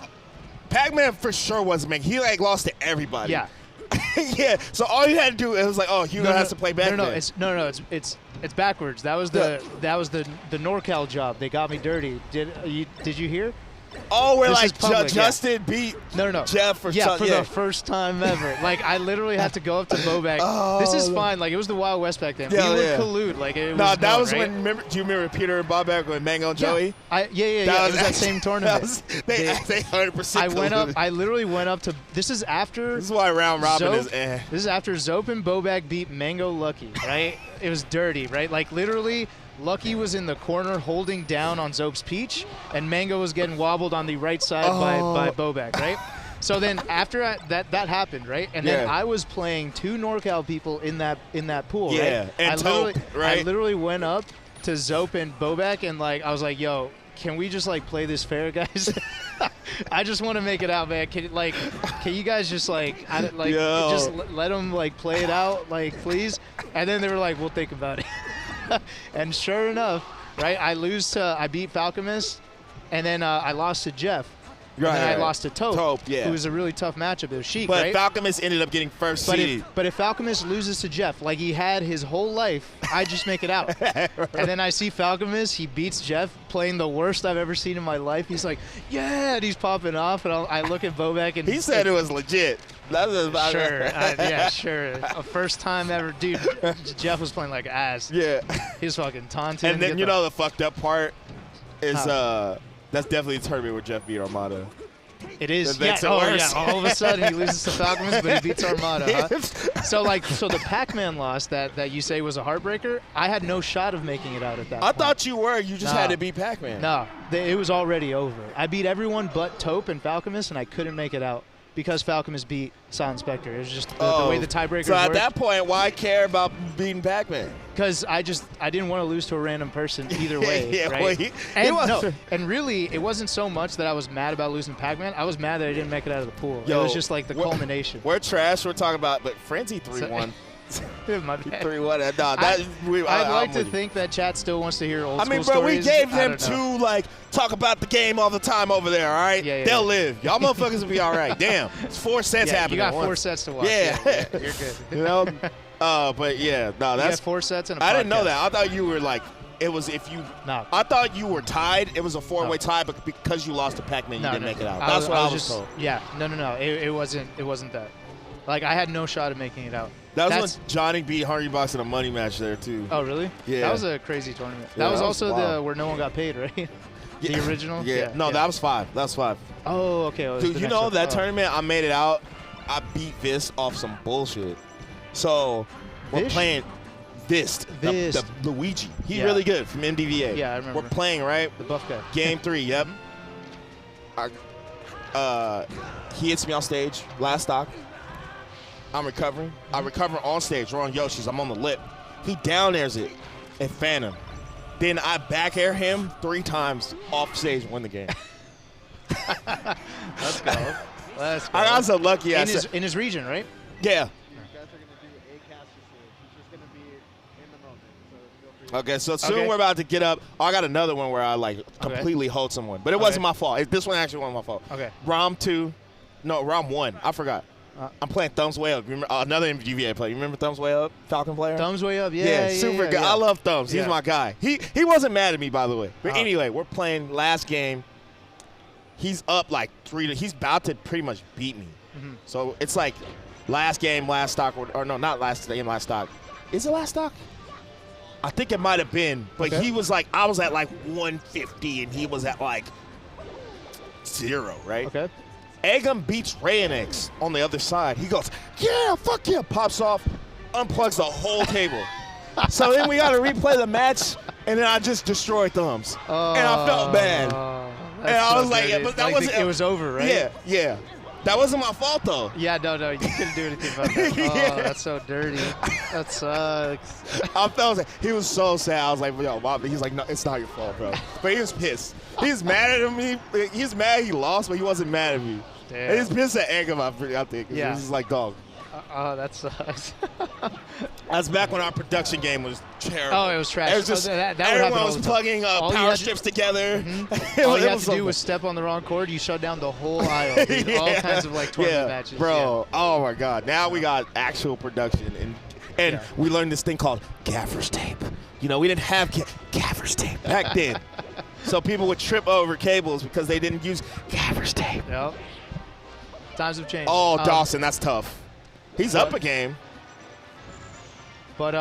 Pac-Man for sure wasn't making. He like lost to everybody. Yeah. So all you had to do, it was like, oh, Hugo has to play back. It's backwards. That was the NorCal job. They got me dirty. Did you hear? Oh, where like Justin beat Jeff for the first time ever. Like I literally had to go up to Bobak. This is fine. Like it was the Wild West back then. We would collude. Like it was that was right? when. Do you remember Peter and Bobak with Mango and Joey? It was that same tournament. They 100%. I literally went up to. This is after. This is why round robin is. This is after Zope and Bobak beat Mango Lucky. Right? It was dirty. Right? Like literally. Lucky was in the corner holding down on Zope's Peach, and Mango was getting wobbled on the right side by Bobak, right? So then after that happened, right? And then I was playing 2 NorCal people in that pool, right? And I literally went up to Zope and Bobak, and like I was like, yo, can we just like play this fair, guys? I just want to make it out, man. Can you guys just just let them like play it out, like please? And then they were like, we'll think about it. And sure enough, right, I beat Falcomist, and then I lost to Jeff. Right, and then I lost to Taupe, who was a really tough matchup. It was Sheik, but right? Falcomist ended up getting first seed. But if Falcomist loses to Jeff, like he had his whole life, I just make it out. And then I see Falcomist, he beats Jeff, playing the worst I've ever seen in my life. He's like, and he's popping off, and I look at Bobak, and he said it was legit. Sure. A first time ever, dude. Jeff was playing like ass. Yeah, he was fucking taunting. And then the fucked up part is that's definitely the tournament where Jeff beat Armada. It is. That makes it Oh, worse. yeah. All of a sudden, he loses to Falcons, but he beats Armada. Huh? So the Pac-Man loss that you say was a heartbreaker, I had no shot of making it out at that point. I thought you were. You just had to beat Pac-Man. No, it was already over. I beat everyone but Taupe and Falcomus, and I couldn't make it out because Falcomus beat Silent Spectre. It was just the way the tiebreakers So at worked. that point, why care about beating Pac-Man? Because I didn't want to lose to a random person either way. Yeah, right? well, and really, it wasn't so much that I was mad about losing Pac-Man. I was mad that I didn't make it out of the pool. It was just like the culmination. We're trash. We're talking about, but Franzy 3-1. My bad. 3-1. No, I'd like to think that chat still wants to hear old school bro, stories. we gave them two, talk about the game all the time over there, all right? Yeah, They'll live. Y'all motherfuckers will be all right. Damn. It's 4 sets happening. You got 4 sets to watch. Yeah. You're good. You know? But, yeah. No, that's 4 sets and a I didn't know podcast. that. I thought you were, it was if you No. I thought you were tied. It was a 4-way tie, but because you lost to Pac-Man, you didn't make it out. That's what I was told. Yeah. No. It wasn't that. Like, I had no shot of making it out. That was when Johnny beat Hungry Box in a money match there, too. Oh, really? Yeah. That was a crazy tournament. Yeah, that was that also was wild. the where no one got paid, right? The original? Yeah. No, that was 5. That was 5. Oh, okay. It was Dude, the you next know one. that tournament, I made it out. I beat Vis off some bullshit. So, we're Vish? playing Vis, the Luigi. He's really good from MDVA. Yeah, I remember. We're playing, right? The buff guy. Game 3, yep. He hits me on stage, last stock. I'm recovering. I recover on stage. We're on Yoshi's. I'm on the lip. He down airs it and Phantom. Then I back air him 3 times off stage and win the game. Let's go. Let's go. I got so lucky. In his region, right? Yeah. So Okay, so soon we're about to get up. Oh, I got another one where I completely hold someone, but it wasn't my fault. This one actually wasn't my fault. Okay. Rom 1. I forgot. I'm playing Thumbs Way Up. Remember another MGVA player. You remember Thumbs Way Up, Falcon player? Thumbs Way Up, yeah. Super good. Yeah. I love Thumbs. He's Yeah. my guy. He wasn't mad at me, by the way. But anyway, we're playing last game. He's up 3 to. He's about to pretty much beat me. Mm-hmm. So it's last game, last stock, or no, not last game, last stock. Is it last stock? I think it might have been, but he was I was at 150 and he was at 0, right? Okay. Eggum beats Rayanix on the other side. He goes, yeah, fuck yeah, pops off, unplugs the whole table. So then we got to replay the match, and then I just destroyed Thumbs. And I felt bad. And I was like, yeah, but that wasn't. It was over, right? Yeah. That wasn't my fault, though. Yeah, no, you couldn't do anything about that. Yeah. Oh, that's so dirty. That sucks. I felt he was so sad. I was like, yo, Bob. He's like, no, it's not your fault, bro. But he was pissed. He was mad at me. He's mad he lost, but he wasn't mad at me. Damn. And he's pissed at Eggum, I think. Yeah. He was just like, dog. Oh, that sucks. That's back when our production game was terrible. Oh, it was trash. It was just, that would everyone happen all was the time. plugging power strips together. All you have to do was step on the wrong chord. You shut down the whole aisle. Dude. All kinds of tournament matches. Bro. Yeah. Oh, my God. Now we got actual production. And we learned this thing called gaffer's tape. You know, we didn't have gaffer's tape back then. So people would trip over cables because they didn't use gaffer's tape. Yep. Times have changed. Oh, Dawson, that's tough. He's up a game. But,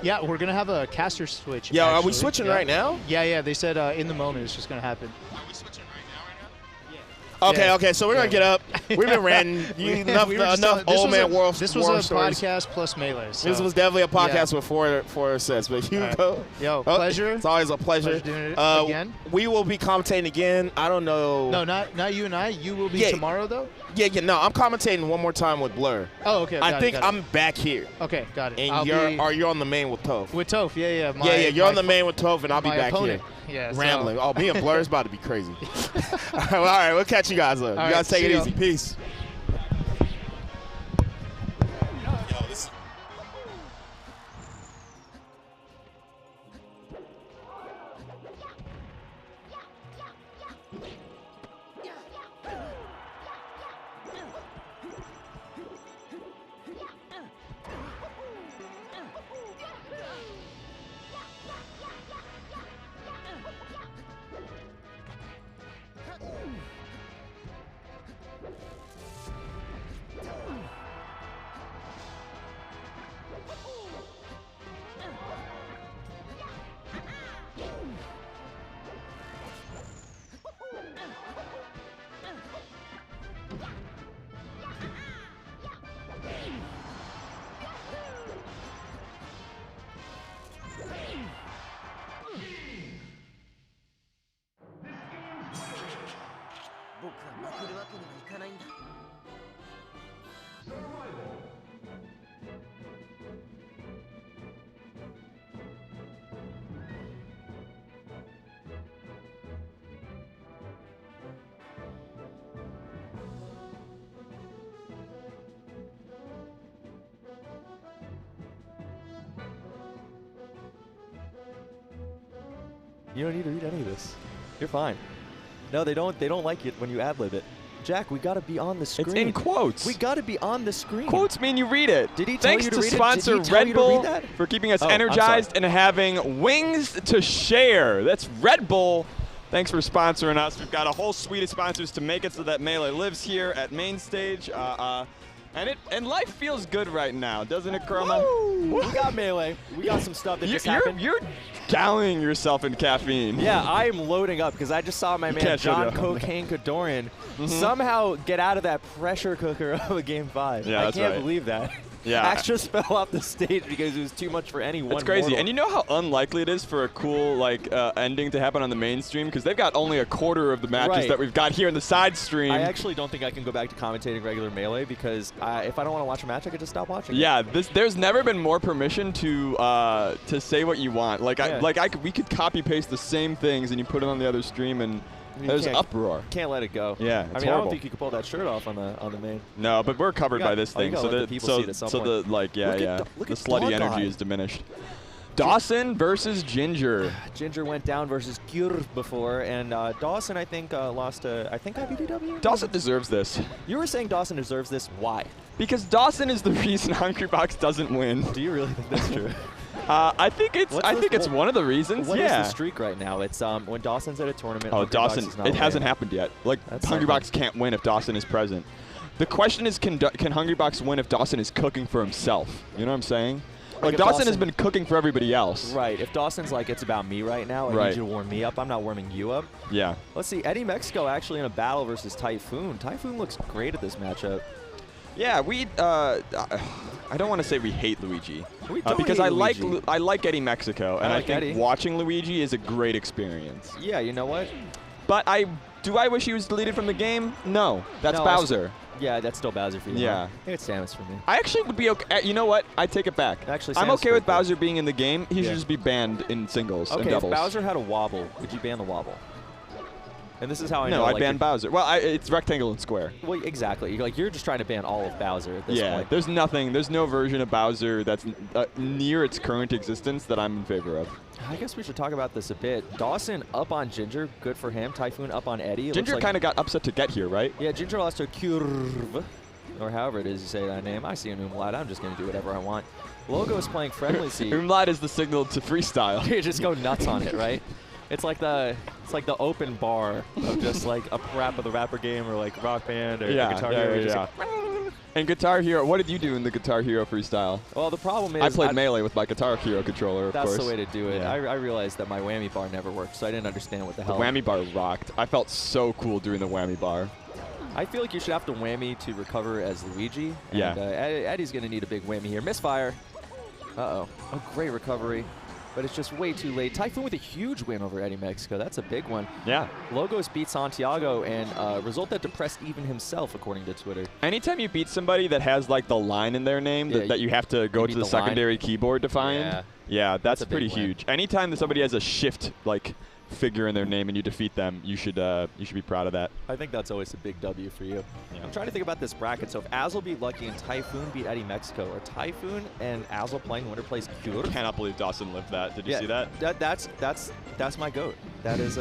yeah, we're going to have a caster switch. Yeah, actually. are we switching right now? Yeah. They said in the moment it's just going to happen. Are we switching right now? Okay, so we're going to get up. We've been ranting. Enough old man world. This was a podcast plus melee. So. This was definitely a podcast with four sets. But you go. Yo, pleasure. It's always a pleasure. Doing it again. We will be commentating again. I don't know. No, not you and I. You will be tomorrow, though? Yeah. No, I'm commentating one more time with Blur. Oh, okay. I think I'm back here. Okay, got it. And you're on the main with Toph. With Toph, yeah. You're on the main with Toph, and I'll be back opponent. here. Yeah, rambling. Oh, me and Blur is about to be crazy. All right, we'll catch you guys later. You guys take it easy. Peace. You don't need to read any of this. You're fine. No, they don't like it when you ad-lib it. Jack, we gotta be on the screen. It's in quotes. We gotta be on the screen. Quotes mean you read it. Did he tell Thanks you to to read it? sponsor Did he tell Red you to Bull read that? for keeping us Oh, I'm energized sorry. and having wings to share. That's Red Bull. Thanks for sponsoring us. We've got a whole suite of sponsors to make it so that Melee lives here at Mainstage. And life feels good right now, doesn't it, Chroma? Woo! We got Melee. We got some stuff that just happened. You're downing yourself in caffeine. Yeah, I am loading up because I just saw my man can't show John that. Cocaine Kadoran somehow get out of that pressure cooker of a Game 5. Yeah, I that's can't right. believe that. Yeah. Axtras fell off the stage because it was too much for any one That's crazy. mortal. And you know how unlikely it is for a cool ending to happen on the main stream? Because they've got only a quarter of the matches Right. that we've got here in the side stream. I actually don't think I can go back to commentating regular Melee because if I don't want to watch a match, I could just stop watching. Yeah, there's never been more permission to say what you want. We could copy paste the same things and you put it on the other stream and there's uproar. Can't let it go. Yeah, I it's mean, I horrible. don't think you could pull that shirt off on the main. No, but we're covered by this you thing, gotta so let the people see it at some point. the Look at the slutty Dog energy Eye. is diminished. Dawson versus Ginger. Ginger went down versus Kürv before, and Dawson, I think, lost to, IBDW? Dawson deserves this. You were saying Dawson deserves this. Why? Because Dawson is the reason Hungrybox doesn't win. Do you really think that's true? I think it's one of the reasons. What is yeah. the streak right now? It's when Dawson's at a tournament. Oh, Hungrybox Dawson! is not It hasn't winning. happened yet. Like That's Hungrybox can't win if Dawson is present. The question is, can Hungrybox win if Dawson is cooking for himself? You know what I'm saying? Like if Dawson has Dawson- been cooking for everybody else. Right. If Dawson's like, it's about me right now, I Right. need you to warm me up. I'm not warming you up. Yeah. Let's see. Eddy Mexico actually in a battle versus Typhoon. Typhoon looks great at this matchup. Yeah, I don't want to say we hate Luigi. We don't because hate I like Eddy Mexico, and I like think Eddy. watching Luigi is a great experience. Yeah, you know what? But I wish he was deleted from the game? No, that's No, Bowser. Yeah, that's still Bowser for you. Yeah. Huh? I think it's Samus for me. I actually would be okay. You know what? I take it back. Actually, I'm Samus okay with pretty good. Bowser being in the game. He Yeah. should just be banned in singles and Okay, if doubles. Bowser had a wobble, would you ban the wobble? And this is how I know. No, I'd like, ban you're- Bowser. Well, it's rectangle and square. Well, exactly. You're just trying to ban all of Bowser at this Yeah, point. there's no version of Bowser that's near its current existence that I'm in favor of. I guess we should talk about this a bit. Dawson up on Ginger, good for him. Typhoon up on Eddy. It Ginger looks like- kind of got upset to get here, right? Yeah, Ginger lost to Kürv, or however it is you say that name. I see an umlaut. I'm just going to do whatever I want. Logo is playing friendly seed. Umlaut is the signal to freestyle. You just go nuts on it, right? It's like the open bar of just like a rap of the rapper game or like rock band or guitar hero. You just go, And Guitar Hero, what did you do in the Guitar Hero freestyle? well, the problem is I played Melee with my Guitar Hero controller, of that's course. the way to do it. Yeah. I realized that my whammy bar never worked, so I didn't understand what the The hell. whammy bar rocked. I felt so cool doing the whammy bar. I feel like you should have to whammy to recover as Luigi. And, Yeah. Eddy's going to need a big whammy here. Misfire. Uh-oh. A great recovery. But it's just way too late. Typhoon with a huge win over Eddy Mexico. That's a big one. Yeah. Logos beat Santiago, and result that depressed even himself, according to Twitter. Anytime you beat somebody that has like the line in their name Yeah, that you have to go beat to the the line. secondary keyboard to find, Yeah. that's a big pretty win. huge. Anytime that somebody has a shift like figure in their name and you defeat them, you should be proud of that. I think that's always a big W for you. Yeah. I'm trying to think about this bracket. So if Azel beat Lucky and Typhoon beat Eddy Mexico, are Typhoon and Azel playing winner plays Kürv? Cannot believe Dawson lived that. Did you see that? That's my goat. That is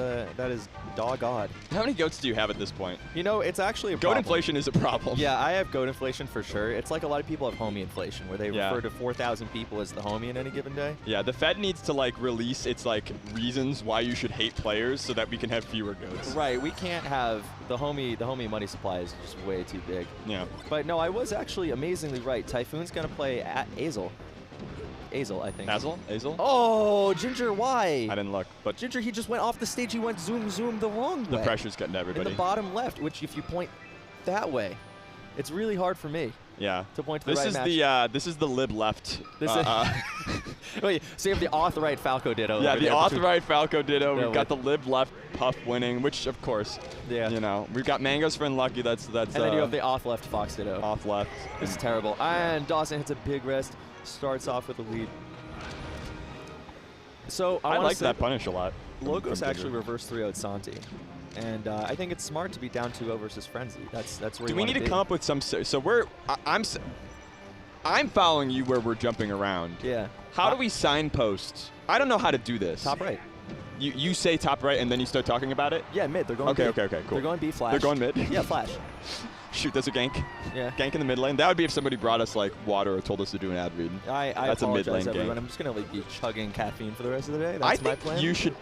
dog odd. How many goats do you have at this point? You know, it's actually a Goat problem. inflation is a problem. Yeah, I have goat inflation for sure. It's like a lot of people have homie inflation, where they Yeah. refer to 4,000 people as the homie in any given day. Yeah, the Fed needs to like release its like reasons why you should hate players so that we can have fewer goats. Right, we can't have the homie money supply is just way too big. Yeah. But no, I was actually amazingly right. Typhoon's gonna play at Azel. Azel, I think. Azel? Oh, Ginger, why? I didn't look, but Ginger, he just went off the stage. He went zoom the wrong the way. pressure's getting to In everybody. the bottom left, which if you point that way, it's really hard for me Yeah. to point to the This right is match. this is the lib left. This Wait, so you have the off the right Falco Ditto. Yeah, over the there off between- right Falco Ditto. Yeah, We've got the lib left Puff winning, which of course, Yeah. you know, we've got Mango's friend Lucky. That's And then you have the off left Fox Ditto. off left. This is terrible. And Dawson hits a big rest, starts off with a lead. So I wanna like say that punish a lot. Logos from actually Ginger. reverse 3-0'd Santi. And I think it's smart to be down 2-0 versus Franzy. That's where Do you we wanna need to be. come up with some? So I'm following you where we're jumping around. Yeah. How do we signpost? I don't know how to do this. Top right. you say top right and then you start talking about it? Yeah, mid. They're going okay, B. okay, cool. They're going B flash. They're going mid? Yeah, flash. Shoot, that's a gank. Yeah. Gank in the mid lane. That would be if somebody brought us like water or told us to do an ad read. I that's a mid lane everyone. gank. I'm just gonna like be chugging caffeine for the rest of the day. That's my plan. You should.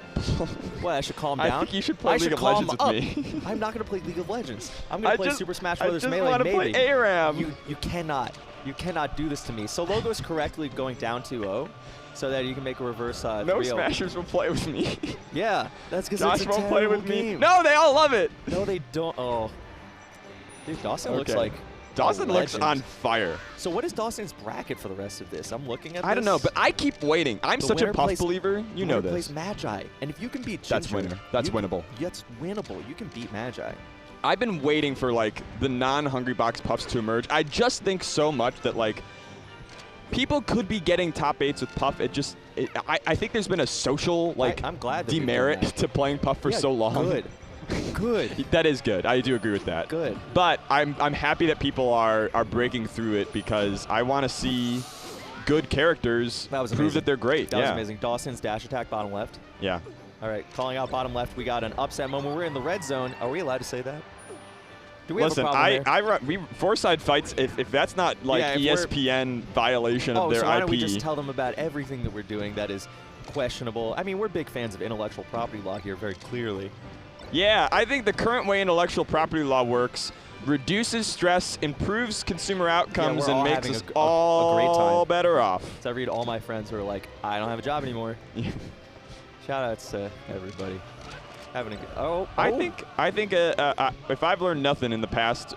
What? I should calm down. I think you should play League of Legends with me. I'm not gonna play League of Legends. I'm gonna play Super Smash Bros. Melee. I just want to play ARAM. You cannot. You cannot do this to me. So Logo's correctly going down 2-0. So that you can make a reverse No 3-0. Smashers will play with me. Yeah, that's because Josh it's a won't play with game. me. No, they all love it. No, they don't. Oh. Dude, Dawson looks like Dawson looks on fire. So what is Dawson's bracket for the rest of this? I'm looking at this. I don't know, but I keep waiting. I'm such a Puff believer. You know this. Plays Magi. And if you can beat Ginger, that's winner. That's winnable. That's winnable. You can beat Magi. I've been waiting for like the non-Hungry Box Puffs to emerge. I just think so much that like people could be getting top 8s with Puff. I think there's been a social like I'm glad that demerit to playing Puff for so long. Good. Good. That is good. I do agree with that. Good. But I'm happy that people are breaking through it because I want to see good characters prove that they're great. That was amazing. Dawson's dash attack bottom left. Yeah. All right, calling out bottom left. We got an upset moment. We're in the red zone. Are we allowed to say that? Do we Listen, have a problem we four-side fights. If that's not like ESPN violation of their IP. So why don't we just tell them about everything that we're doing that is questionable? I mean, we're big fans of intellectual property law here, very clearly. Yeah, I think the current way intellectual property law works reduces stress, improves consumer outcomes, and makes us all a great time. better off. So I read all my friends who are like, I don't have a job anymore. Shout outs to everybody. Having a good, I think if I've learned nothing in the past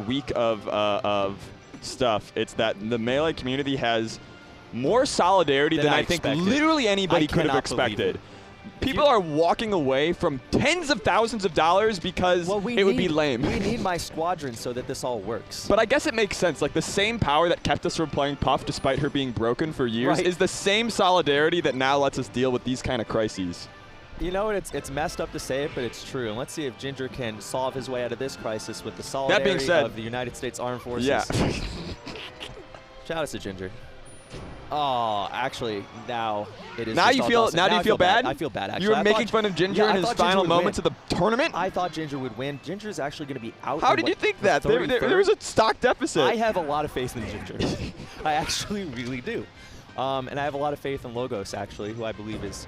week of stuff, it's that the Melee community has more solidarity than I think literally anybody could have expected. People are walking away from tens of thousands of dollars because it would be lame. We need my squadron so that this all works. But I guess it makes sense. Like the same power that kept us from playing Puff despite her being broken for years is the same solidarity that now lets us deal with these kind of crises. You know, it's messed up to say it, but it's true. And let's see if Ginger can solve his way out of this crisis with the solidarity of the United States Armed Forces. Yeah. Shout out to Ginger. Oh, actually, now it is. Now you feel bad? I feel bad. Actually, you were making fun of Ginger in his final moments of the tournament. I thought Ginger would win. Ginger is actually going to be out. How did you think that? There was a stock deficit. I have a lot of faith in Ginger. I actually really do. And I have a lot of faith in Logos, actually, who I believe is,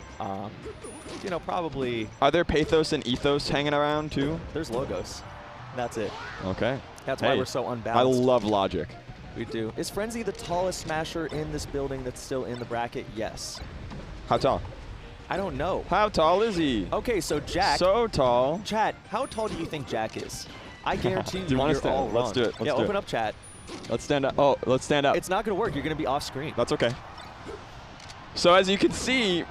you know, probably. Are there Pathos and Ethos hanging around too? There's Logos. That's it. Okay. That's why we're so unbalanced. I love logic. We do. Is Franzy the tallest smasher in this building that's still in the bracket? Yes. How tall? I don't know. How tall is he? Okay, so Jack. So tall. Chat, how tall do you think Jack is? I guarantee you, you're all wrong. Let's do it. Yeah, open up chat. Let's stand up. Oh, let's stand up. It's not going to work. You're going to be off screen. That's okay. So as you can see,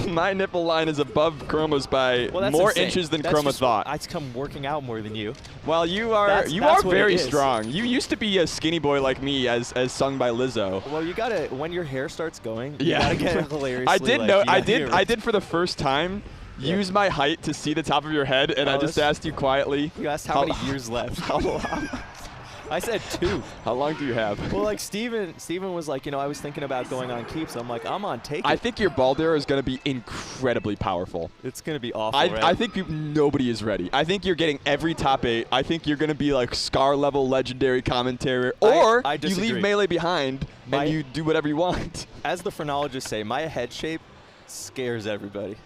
my nipple line is above Chroma's by more inches than Chroma thought. I come working out more than you. Well, you are very strong. You used to be a skinny boy like me, as sung by Lizzo. Well, you gotta when your hair starts going. You yeah, gotta get hilariously. I did for the first time. Use my height to see the top of your head, and I just asked you quietly. You asked how many years left. How long? I said 2. How long do you have? Well, like Steven was like, you know, I was thinking about going on keeps. I'm like, I'm on take it. I think your bald arrow is going to be incredibly powerful. It's going to be awful, I think nobody is ready. I think you're getting every top 8. I think you're going to be like Scar-level legendary commentator. Or you leave Melee behind and you do whatever you want. As the phrenologists say, my head shape scares everybody.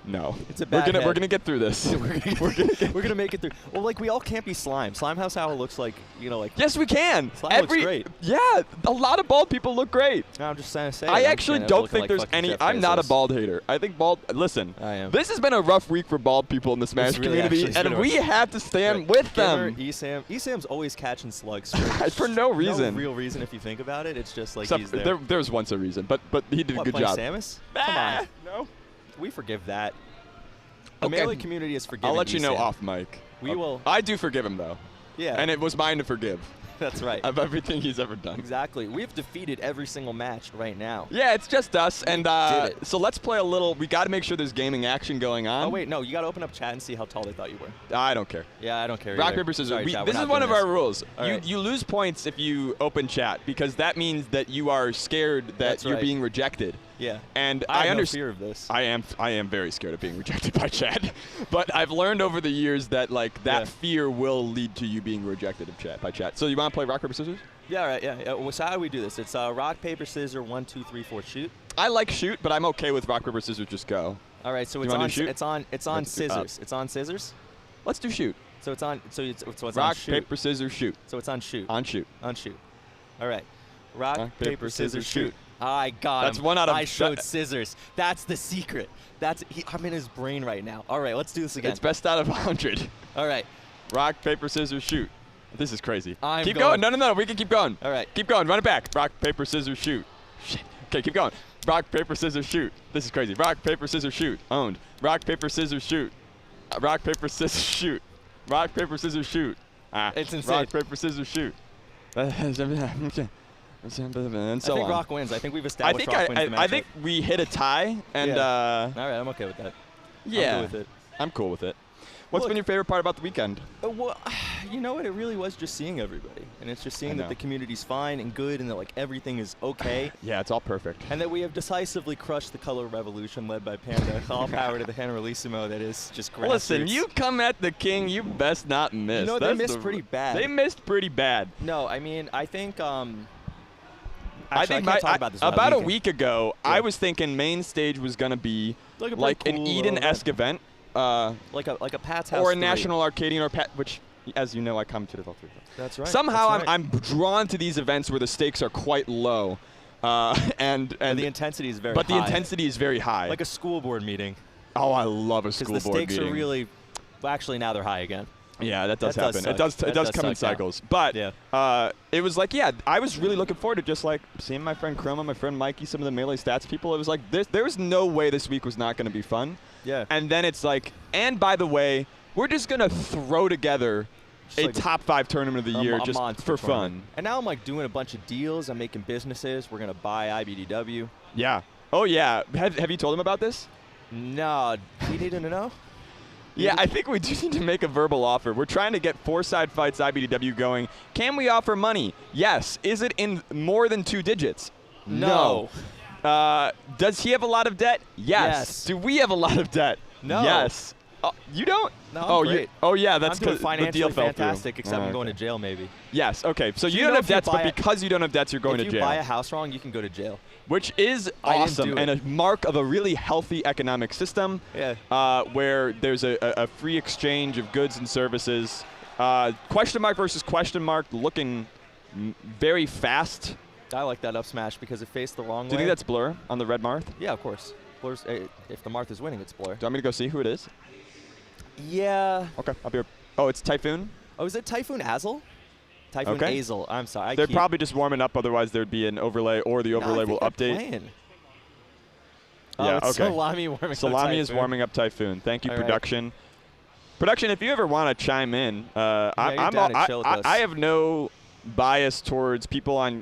No, it's a bad we're gonna get through this. we're gonna make it through. Well, like we all can't be Slime. Slime has how it looks like, you know, like. Yes, we can. Slime looks great. Yeah, a lot of bald people look great. No, I'm just trying to say. I actually don't think there's any. I'm not a bald hater. I think bald. Listen, I am. This has been a rough week for bald people in the Smash community, and we have to stand with them. Esam's always catching slugs for no reason. No real reason if you think about it. It's just like he's there. There's once a reason, but he did a good job. Samus? Come on. No. We forgive that. The Melee community is forgiving. I'll let you know off mic. We will. I do forgive him though. Yeah. And it was mine to forgive. That's right. Of everything he's ever done. Exactly. We've defeated every single match right now. Yeah, it's just us. And so let's play a little. We got to make sure there's gaming action going on. Oh, wait. No, you got to open up chat and see how tall they thought you were. I don't care. Yeah, I don't care Rock, either. paper, scissors. Sorry, chat, this is one of our rules. You lose points if you open chat because that means that you are scared that you're being rejected. Yeah. And I have no understand fear of this. I am very scared of being rejected by chat. But I've learned over the years that like that fear will lead to you being rejected by chat. So you want to play rock, paper, scissors? Yeah, right. Yeah. Well, so how do we do this? It's rock, paper, scissors, 1, 2, 3, 4, shoot. I like shoot, but I'm okay with rock, paper, scissors. Just go. All right. So You it's wanna on. do shoot? It's on scissors. It's on scissors. Let's do shoot. So it's on. So it's on Rock, shoot. paper, scissors, shoot. So it's on shoot. On shoot. On shoot. All right. Rock, paper, scissors, shoot. shoot. I got him. That's one out of. I showed scissors. That's the secret. I'm in his brain right now. All right, let's do this again. It's best out of 100. All right. Rock, paper, scissors, shoot. This is crazy. Keep going. No. We can keep going. All right. Keep going. Run it back. Rock, paper, scissors, shoot. Shit. Okay, keep going. Rock, paper, scissors, shoot. This is crazy. Rock, paper, scissors, shoot. Owned. Rock, paper, scissors, shoot. Rock, paper, scissors, shoot. Rock, paper, scissors, shoot. It's insane. Rock, paper, scissors, shoot. And so I think on. rock wins. I think we've established rock wins the matchup. I think we hit a tie, and all right, I'm okay with that. yeah, I'm cool with it. I'm cool with it. What's been your favorite part about the weekend? Well, you know what? It really was just seeing everybody, and it's just seeing that the community's fine and good, and that like everything is okay. Yeah, it's all perfect. And that we have decisively crushed the color revolution led by Panda. All power to the Generalissimo that is just grassroots. Listen, you come at the king, you best not miss. You know, they missed pretty bad. They missed pretty bad. No, I mean, I think I think about a week ago, I was thinking Mainstage was going to be like an Eden-esque event. Like a Pat's House or a 3. National Arcadian or Pat, which, as you know, I commented all three. That's right. Somehow That's right. I'm drawn to these events where the stakes are quite low. And the intensity is very high. But the intensity is very high. Like a school board meeting. Oh, I love a school board meeting. Because the stakes are really, well, actually now they're high again. Yeah, that does happen. It does come in cycles. But it was like, I was really looking forward to just like seeing my friend Chroma, my friend Mikey, some of the Melee Stats people. It was like, there was no way this week was not going to be fun. Yeah. And then it's like, and by the way, we're just going to throw together a top 5 tournament of the year just for fun. And now I'm like doing a bunch of deals. I'm making businesses. We're going to buy IBDW. Yeah. Oh, yeah. Have you told him about this? No. He needed to know? Yeah, I think we do need to make a verbal offer. We're trying to get 4-side fights IBDW going. Can we offer money? Yes. Is it in more than 2 digits? No. Does he have a lot of debt? Yes. Do we have a lot of debt? No. Yes. You don't? No, I'm great. That's because the deal fell fantastic, through. except I'm going to jail maybe. Yes, okay. So you don't have debts, but because you don't have debts, you're going to jail. If you buy a house wrong, you can go to jail. Which is awesome and a mark of a really healthy economic system where there's a free exchange of goods and services. Question mark versus question mark looking very fast. I like that up smash because it faced the wrong way. Do you think that's Blur on the red Marth? Yeah, of course. Blur's, if the Marth is winning, it's Blur. Do you want me to go see who it is? Yeah. Okay, I'll be. Oh, it's Typhoon? Oh, is it Typhoon Azel? Typhoon Azel. I'm sorry. They're probably just warming up, otherwise there'd be an overlay, or the overlay will update. Playing. Yeah, it's Salami warming up Salami is warming up Typhoon. Thank you, production. Production, if you ever want to chime in, I have no bias towards people on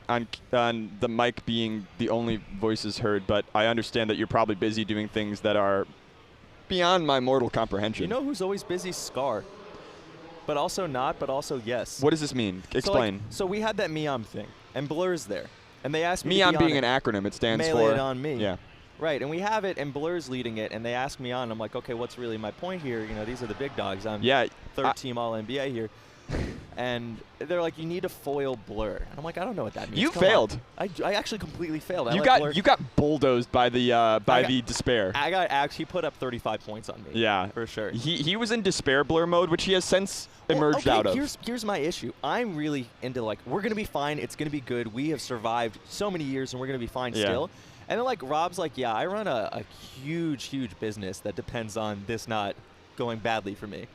the mic being the only voices heard, but I understand that you're probably busy doing things that are beyond my mortal comprehension. You know who's always busy? Scar. But also not, but also yes. What does this mean? Explain. So we had that Meom thing, and Blur's there. And they asked me Meom being an acronym, it stands for... Melee it on me. Yeah. Right, and we have it, and Blur's leading it, and they asked me on. I'm like, okay, what's really my point here? You know, these are the big dogs. I'm third team All-NBA here. And they're like, you need to foil Blur. And I'm like, I don't know what that means. You failed. I actually completely failed. You got bulldozed by the despair. He put up 35 points on me. Yeah, for sure. He was in despair Blur mode, which he has since emerged out of. Here's my issue. I'm really into like, we're gonna be fine. It's gonna be good. We have survived so many years, and we're gonna be fine still. And then like Rob's like, yeah, I run a huge business that depends on this not going badly for me.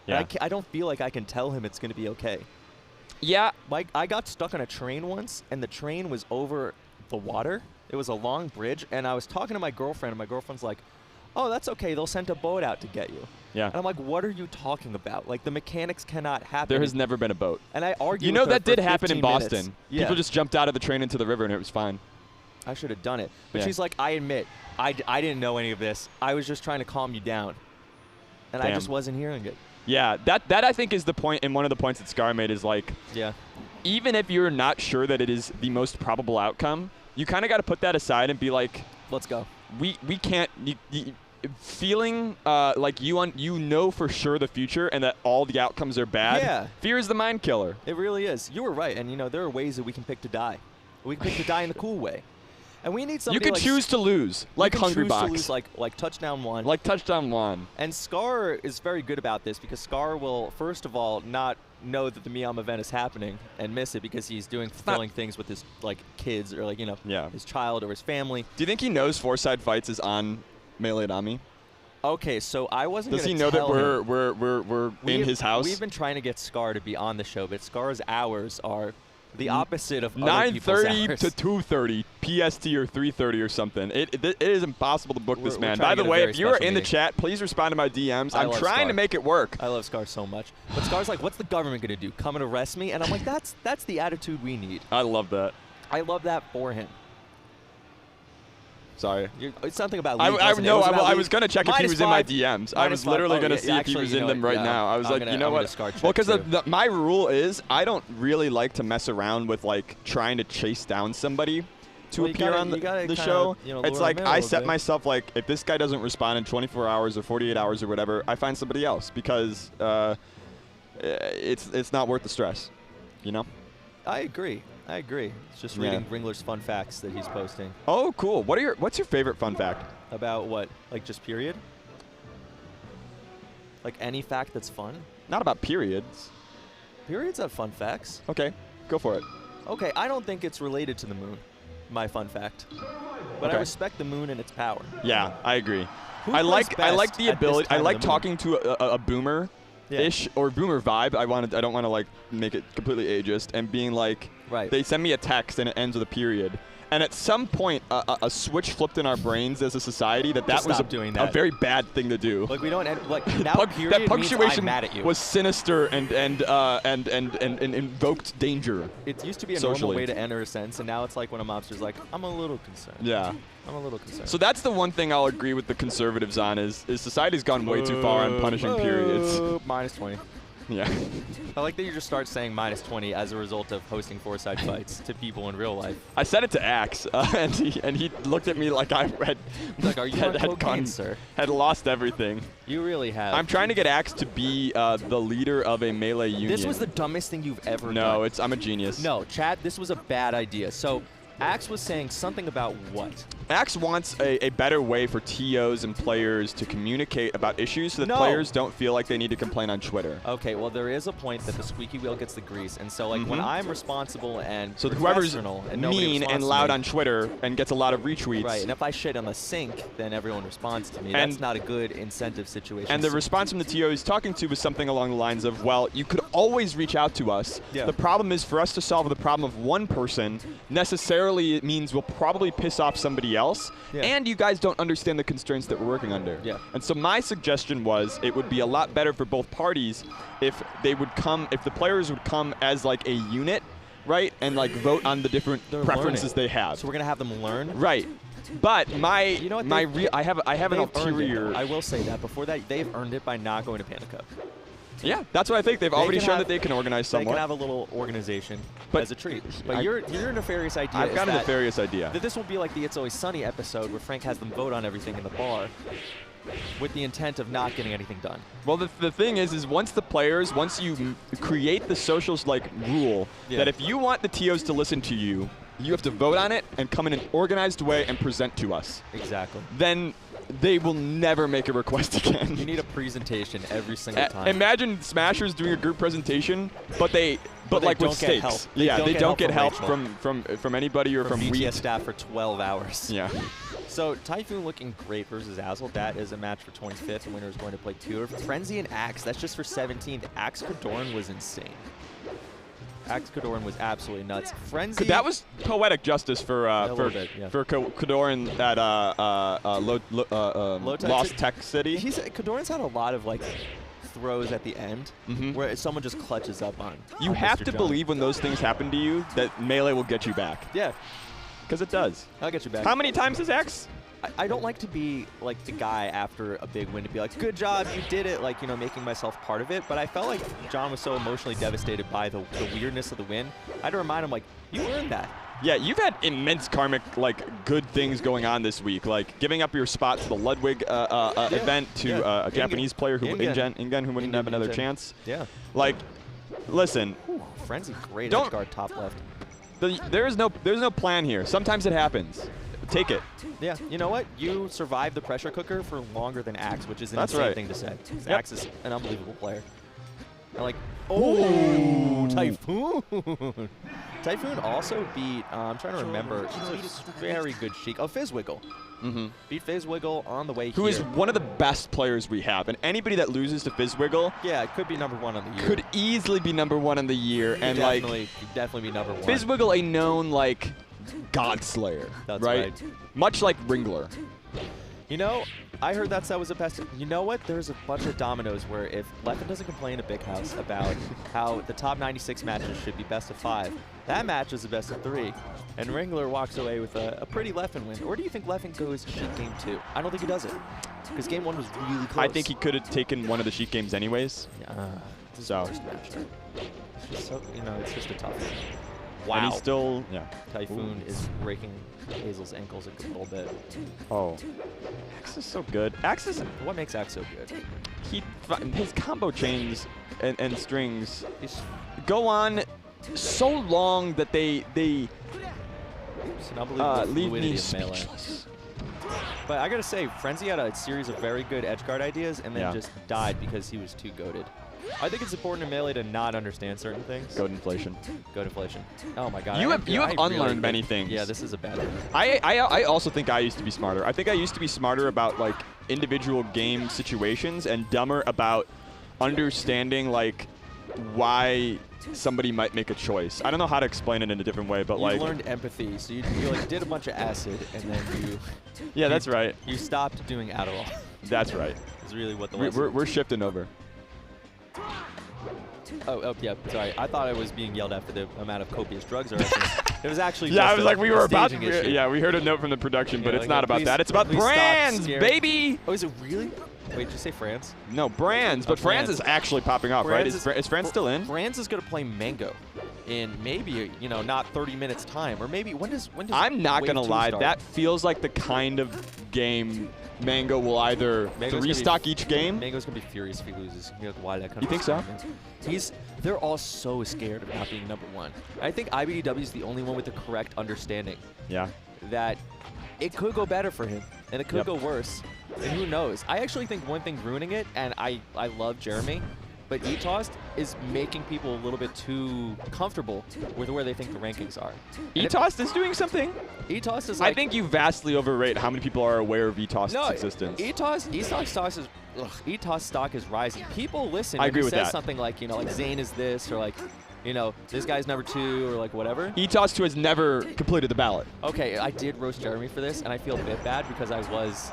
Yeah. I don't feel like I can tell him it's going to be okay. Yeah. Like, I got stuck on a train once, and the train was over the water. It was a long bridge, and I was talking to my girlfriend, and my girlfriend's like, oh, that's okay. They'll send a boat out to get you. Yeah. And I'm like, what are you talking about? Like, the mechanics cannot happen. There has never been a boat. And I argued You know with her that did for happen in 15 Boston. minutes. Yeah. People just jumped out of the train into the river, and it was fine. I should have done it. But she's like, I admit, I didn't know any of this. I was just trying to calm you down. And I just wasn't hearing it. Yeah, that I think is the point, and one of the points that Scar made is like, even if you're not sure that it is the most probable outcome, you kind of got to put that aside and be like, let's go. We can't. Feeling like you know for sure the future and that all the outcomes are bad. Yeah. Fear is the mind killer. It really is. You were right, and you know there are ways that we can pick to die. We can pick to die in the cool way, and we need somebody. You can like choose to lose, like Hungry Box. To lose, like touchdown 1. Like touchdown 1. And Scar is very good about this because Scar will first of all not know that the Miam event is happening and miss it because he's doing fulfilling things with his kids or his child or his family. Do you think he knows Four-Side Fights is on Melee Dami? Okay, so I wasn't. Does he know that we're in his house? We've been trying to get Scar to be on the show, but Scar's hours are the opposite of 9:30 to 2:30 PST or 3:30 or something. It is impossible to book this man. By the way, if you're in the chat, please respond to my DMs. I'm trying to make it work. I love Scar so much, but Scar's like, "What's the government gonna do? Come and arrest me?" And I'm like, "That's the attitude we need." I love that. I love that for him. Sorry. It's something about League, I was going to check if he was in my DMs. I was literally going to see if he was in them right now. I was like, you know what? Well, because my rule is I don't really like to mess around with trying to chase down somebody to appear on the show. It's like I set myself if this guy doesn't respond in 24 hours or 48 hours or whatever, I find somebody else because it's not worth the stress, you know? I agree. It's just reading Ringler's fun facts that he's posting. Oh, cool. What's your favorite fun fact? About what? Like just period? Like any fact that's fun? Not about periods. Periods have fun facts. Okay, go for it. Okay, I don't think it's related to the moon, my fun fact. But I respect the moon and its power. Yeah, I agree. I like the ability. I like talking to a boomer. Ish or boomer vibe. I don't want to make it completely ageist and being like, they send me a text and it ends with a period. And at some point, a switch flipped in our brains as a society that was a very bad thing to do. Like we don't now period that punctuation means I'm mad at you. Was sinister and invoked danger. It used to be a normal way to enter a sentence, and now it's like when a mobster's like, I'm a little concerned. Yeah. I'm a little concerned. So that's the one thing I'll agree with the conservatives on is society's gone way too far on punishing periods. Minus 20. Yeah. I like that you just start saying minus 20 as a result of hosting Four-Side Fights to people in real life. I said it to Axe, and he looked at me like I had lost everything. You really have. I'm trying to get Axe to be the leader of a Melee union. This was the dumbest thing you've ever done. No, I'm a genius. No, Chad, this was a bad idea. So Axe was saying something about what? Axe wants a better way for TOs and players to communicate about issues so that players don't feel like they need to complain on Twitter. Okay, well, there is a point that the squeaky wheel gets the grease. And so, when I'm responsible and so whoever's mean and loud on Twitter and gets a lot of retweets. Right, and if I shit on the sink, then everyone responds to me. And that's not a good incentive situation. And the response from the TO he's talking to was something along the lines of, well, you could always reach out to us. Yeah. The problem is for us to solve the problem of one person, necessarily it means we'll probably piss off somebody else. Yeah. And you guys don't understand the constraints that we're working under. Yeah. And so my suggestion was it would be a lot better for both parties if the players would come as a unit, right? And vote on the different preferences they have. So we're going to have them learn? Right. But I have an ulterior. I will say that before that they've earned it by not going to Panda Cup. Yeah, that's what I think. They've already shown that they can organize somewhat. They can have a little organization as a treat. But your nefarious idea I've got a nefarious idea. That this will be like the It's Always Sunny episode where Frank has them vote on everything in the bar with the intent of not getting anything done. Well, the thing is once you create the socials rule that if you want the TOs to listen to you, you have to vote on it and come in an organized way and present to us. Exactly. Then they will never make a request again. You need a presentation every single time. Imagine Smashers doing a group presentation, but with stakes. They don't get help from anybody or from VGS staff for 12 hours. Yeah. So Typhoon looking great versus Azel. That is a match for 25th. The winner is going to play Kürv. Franzy and Axe, that's just for 17th. Axe Kadorn was insane. Axe Kadorn was absolutely nuts. Franzy. That was poetic justice for Kadorn at Lost Tech City. Kadorn's had a lot of throws at the end where someone just clutches up on. You have to believe when those things happen to you that Melee will get you back. Yeah. Because it does. I'll get you back. How many times is Axe? I don't like to be the guy after a big win to be good job, you did it, making myself part of it. But I felt like John was so emotionally devastated by the weirdness of the win. I had to remind him, you earned that. Yeah, you've had immense karmic, like, good things going on this week, like giving up your spot to the Ludwig event to a Japanese player who Ingen who wouldn't have another chance. Yeah. Like, listen. Ooh, Franzy, great edge guard top left. There's no plan here. Sometimes it happens. Take it. Yeah, you know what? You survived the pressure cooker for longer than Axe, which is an insane thing to say. Axe is an unbelievable player. And like, Typhoon. Typhoon also beat, I'm trying to remember, he's a very good Sheik. Oh, Fizzwiggle. Beat Fizzwiggle on the way here. Who is one of the best players we have. And anybody that loses to Fizzwiggle. Yeah, it could be #1 on the year. Could easily be #1 on the year. And definitely be #1. Fizzwiggle, a known, like, God Slayer. That's right. Much like Ringler. You know, I heard that was the best. You know what? There's a bunch of dominoes where if Leffen doesn't complain to Big House about how the top 96 matches should be best of 5, that match is the best of 3. And Ringler walks away with a pretty Leffen win. Or do you think Leffen goes Sheik game 2? I don't think he does it. Because game 1 was really close. I think he could have taken one of the Sheik games anyways. This is the worst match. It's just so, you know, it's just a tough one. Wow. And he's still, Typhoon is breaking Azel's ankles a little bit. Oh. Axe is so good. Axe is... What makes Axe so good? His combo chains and strings go on so long that they leave me speechless. But I gotta say, Franzy had a series of very good edgeguard ideas and then just died because he was too goated. I think it's important in Melee to not understand certain things. Goat inflation. Goat inflation. Oh my god. You have unlearned many things. Yeah, this is a bad one. I also think I used to be smarter. I think I used to be smarter about like individual game situations and dumber about understanding like why somebody might make a choice. I don't know how to explain it in a different way, but you like learned empathy, so you like did a bunch of acid and then you Yeah, that's right. You stopped doing Adderall. That's right. Is really what the lesson we're shifting over. Oh, yeah, sorry. I thought I was being yelled at for the amount of copious drugs. It was actually I was like, we were about to. Yeah, we heard a note from the production, but it's not about that. It's about brands, baby. Oh, is it really? Wait, did you say France? No, brands. But France is actually popping off, right? Is France still in? France is going to play Mango in maybe, not 30 minutes time. Or maybe, when does I'm not going to lie. start? That feels like the kind of game Mango will either restock each game. Mango's going to be furious if he loses. Like, why that kind you think so? They're all so scared of not being #1. I think IBDW is the only one with the correct understanding. Yeah. That it could go better for him, and it could go worse. And who knows? I actually think one thing ruining it, and I love Jeremy, but ETOST is making people a little bit too comfortable with where they think the rankings are. ETOST is doing something? ETOST is like... I think you vastly overrate how many people are aware of ETOST's existence. ETOST stock is rising. People listen. I agree with that. Says something like, like Zane is this, or like, this guy's #2, or like whatever. ETOST who has never completed the ballot. Okay, I did roast Jeremy for this, and I feel a bit bad because I was,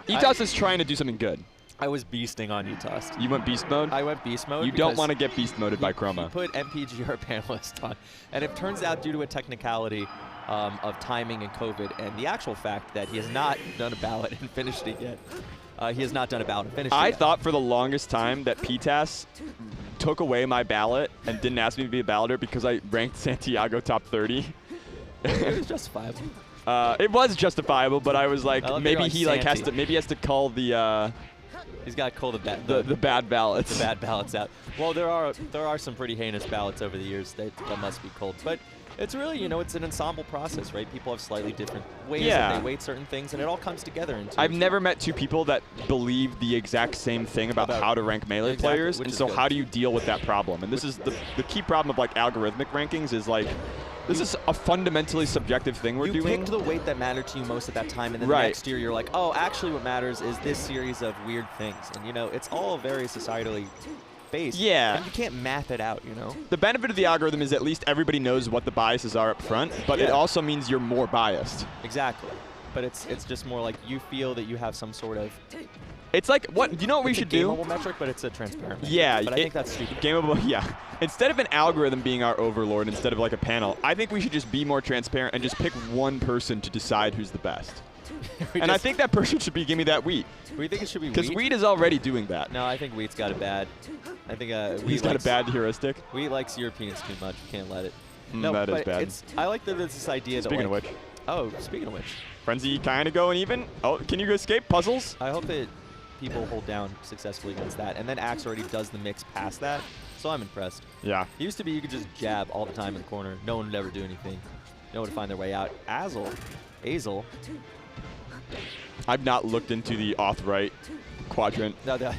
ETOST is trying to do something good. I was beasting on ETOST. You went beast mode? I went beast mode. You don't want to get beast moded by Chroma. He put MPGR panelist on. And it turns out due to a technicality of timing and COVID and the actual fact that he has not done a ballot and finished it yet. He has not done a ballot and finished it I yet. thought for the longest time that PTAS took away my ballot and didn't ask me to be a balloter because I ranked Santiago top 30. It was justifiable. It was justifiable, but I was like, maybe he has to call the... He's got to call the bad ballots. The bad ballots out. Well, there are some pretty heinous ballots over the years that must be called. But it's really, it's an ensemble process, right? People have slightly different ways that they weight certain things, and it all comes together. I've never met two people that believe the exact same thing about how to rank Melee players, and so how do you deal with that problem? And this is the key problem of like algorithmic rankings is like, this is a fundamentally subjective thing we're doing. You picked the weight that mattered to you most at that time, and then the next year you're like, oh, actually what matters is this series of weird things. And, it's all very societally based. Yeah. And you can't math it out, The benefit of the algorithm is at least everybody knows what the biases are up front, but it also means you're more biased. Exactly. But it's just more like you feel that you have some sort of... It's like, what? You know what we should do? It's a gameable metric, but it's a transparent metric. Yeah. But I think that's stupid. Gameable, yeah. Instead of an algorithm being our overlord, instead of like a panel, I think we should just be more transparent and just pick one person to decide who's the best. And I think that person should be Gimme That Wheat. We think it should be Wheat? Because Wheat is already doing that. No, I think Wheat's got a bad... I think he's got a bad heuristic. Wheat likes Europeans too much. We can't let it. No, that is but bad. I like that there's this idea that, Speaking like, of which. Oh, speaking of which. Franzy kind of going even. Oh, can you escape puzzles? I hope that people hold down successfully against that. And then Axe already does the mix past that. So I'm impressed. Yeah. It used to be you could just jab all the time in the corner. No one would ever do anything. No one would find their way out. Azel. I've not looked into the off-right quadrant. No, the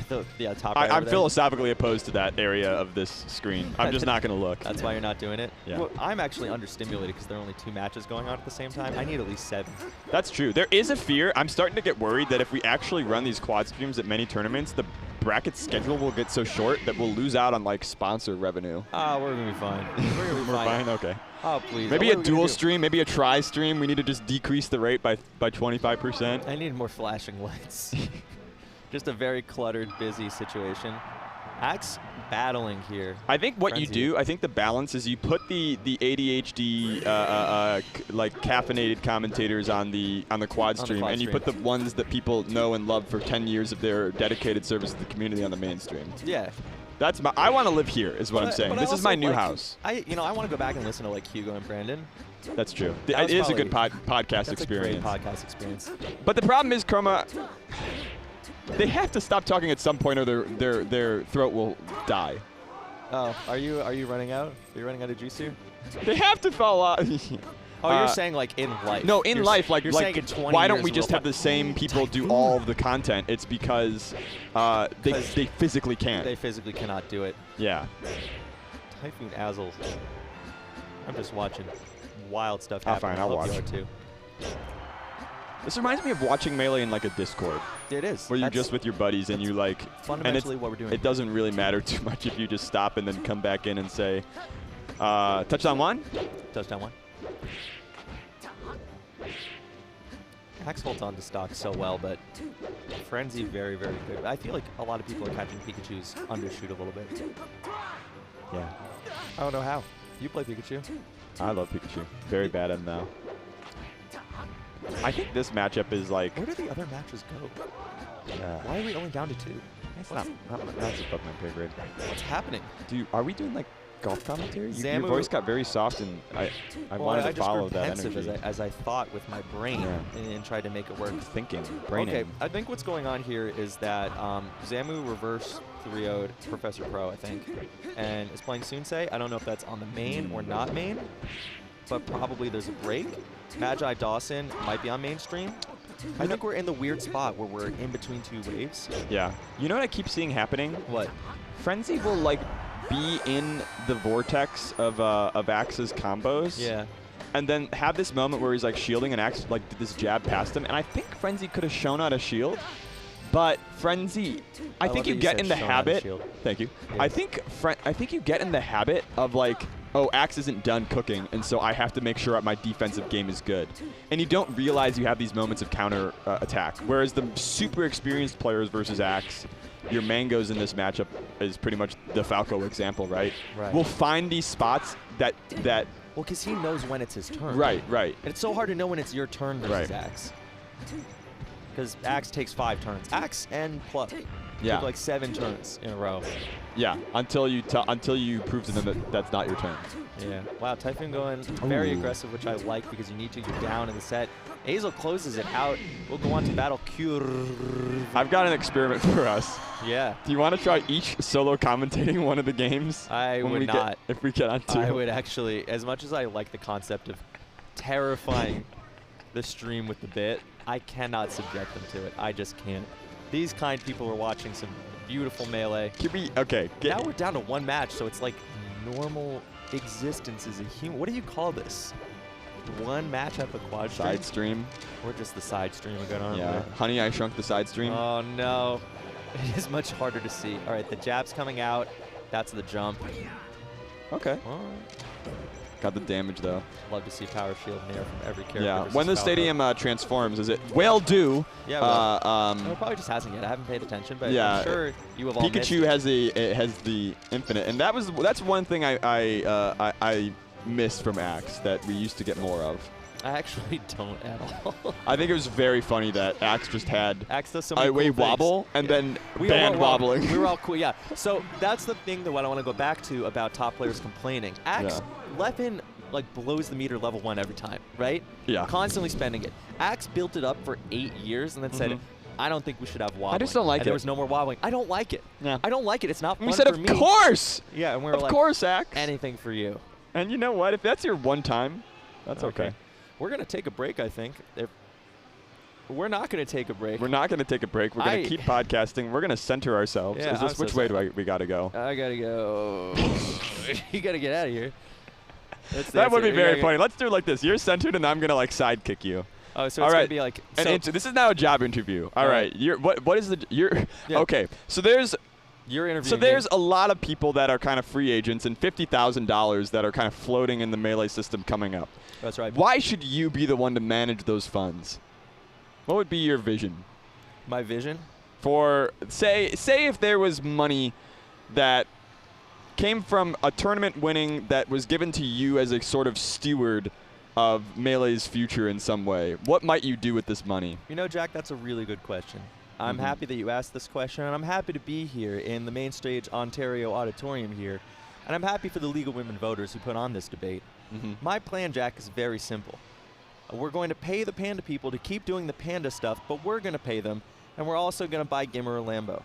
top right. I'm philosophically opposed to that area of this screen. I'm just not going to look. That's why you're not doing it? Yeah. Well, I'm actually understimulated because there are only 2 matches going on at the same time. I need at least 7. That's true. There is a fear. I'm starting to get worried that if we actually run these quad streams at many tournaments, the bracket schedule will get so short that we'll lose out on like sponsor revenue. We're going to be fine. We're going to be fine. Okay. Oh, please. Maybe a dual stream, maybe a tri stream. We need to just decrease the rate by 25%. I need more flashing lights. Just a very cluttered, busy situation. Axe battling here. I think what Franzy. you do, I think the balance is you put the ADHD like caffeinated commentators on the quad stream, and you put the ones that people know and love for 10 years of their dedicated service to the community on the mainstream. Yeah. That's my. I want to live here, is what I'm saying. This is my new house. I want to go back and listen to like Hugo and Brandon. That's true. That it is a good podcast that's experience. A great podcast experience. But the problem is, Chroma, they have to stop talking at some point, or their throat will die. Oh, are you running out? Are you running out of juice here? They have to fall out. Oh, you're saying like in life? No, in life, like, you're saying in 20 why don't we years just have the same people do all of the content? It's because they physically can't. They physically cannot do it. Yeah. Typhoon Azel. I'm just watching wild stuff Oh, happen. fine, I'll watch. You are too. This reminds me of watching Melee in like a Discord. It is. Where you're just with your buddies and you like. Fundamentally what we're doing. It doesn't really matter too much if you just stop and then come back in and say, touchdown 1? Touchdown 1. Axe holds on to stock so well, but Franzy very, very good. I feel like a lot of people are catching Pikachu's undershoot a little bit. Yeah. I don't know how. You play Pikachu? I love Pikachu. Very bad at him now. I think this matchup is like. Where do the other matches go? Why are we only down to 2? That's not above my pay grade. What's happening? Are we doing like golf commentary? Your Zamu, voice got very soft, and I wanted to follow that energy. As I thought with my brain and tried to make it work. Thinking, braining. Okay, I think what's going on here is that Zamu reverse 3-0'd Professor Pro, I think, and is playing Sunsei. I don't know if that's on the main or not main, but probably there's a break. Magi Dawson might be on mainstream. I think we're in the weird spot where we're in between 2 waves. Yeah. You know what I keep seeing happening? What? Franzy will like be in the vortex of Axe's combos. Yeah. And then have this moment where he's like shielding and Axe like did this jab past him. And I think Franzy could have shown out a shield. But Franzy, I think you get in the habit. Thank you. Yeah. I think you get in the habit of like, oh, Axe isn't done cooking, and so I have to make sure my defensive game is good. And you don't realize you have these moments of counter attack. Whereas the super experienced players versus Axe, your Mangoes in this matchup is pretty much the Falco example, right? Right. We'll find these spots that. Well, because he knows when it's his turn. Right. And it's so hard to know when it's your turn versus Axe. Because Axe takes 5 turns. Axe and Pluck take like 7 turns in a row. Yeah, until you prove to them that that's not your turn. Yeah. Wow, Typhoon going very aggressive, which I like because you need to. You're down in the set. Azel closes it out. We'll go on to battle Kürv. I've got an experiment for us. Yeah. Do you want to try each solo commentating one of the games? I would not. If we get on 2. I would actually, as much as I like the concept of terrifying the stream with the bit, I cannot subject them to it. I just can't. These kind people are watching some beautiful Melee. Now we're down to 1 match, so it's like normal existence as a human. What do you call this? 1 match at the quad stream? Side stream. Or just the side stream going on? Yeah. Honey, I Shrunk the side stream. Oh, no. It is much harder to see. All right, the jab's coming out. That's the jump. Okay. All right. Got the damage, though. Love to see Power Shield Nair from every character. Yeah, when the stadium transforms, is it will do? Yeah, well, it probably just hasn't yet. I haven't paid attention, but I'm sure you have all Pikachu has the infinite, and that's one thing I missed from Axe that we used to get more of. I actually don't at all. I think it was very funny that Axe just had Axe does so many cool wobble and then band wobbling. We were all cool, yeah. So that's the thing that I want to go back to about top players complaining. Axe left in like blows the meter level 1 every time, right? Yeah. Constantly spending it. Axe built it up for 8 years and then said, I don't think we should have wobbling. I just don't like and it. There was no more wobbling. I don't like it. Yeah. I don't like it. It's not fun We said, for of me. course. Yeah, and we were of like, course, Axe. anything for you. And you know what? If that's your one time, that's okay. We're going to take a break, I think. We're not going to take a break. We're not going to take a break. We're going to keep podcasting. We're going to center ourselves. Yeah, Which way do we got to go? I got to go. You got to get out of here. That would be very funny. Let's do it like this. You're centered, and I'm going to like sidekick you. Oh, so it's going to be like. This is now a job interview. All right. What is the. Yeah. Okay. So there's. You're interviewing. So there's a lot of people that are kind of free agents and $50,000 that are kind of floating in the Melee system coming up. That's right. Why should you be the one to manage those funds? What would be your vision? My vision? For say if there was money that came from a tournament winning that was given to you as a sort of steward of Melee's future in some way, what might you do with this money? You know, Jack, that's a really good question. I'm happy that you asked this question, and I'm happy to be here in the Mainstage Ontario Auditorium here, and I'm happy for the League of Women voters who put on this debate. My plan, Jack, is very simple. We're going to pay the Panda people to keep doing the Panda stuff, but we're going to pay them, and we're also going to buy Gimmer a Lambo.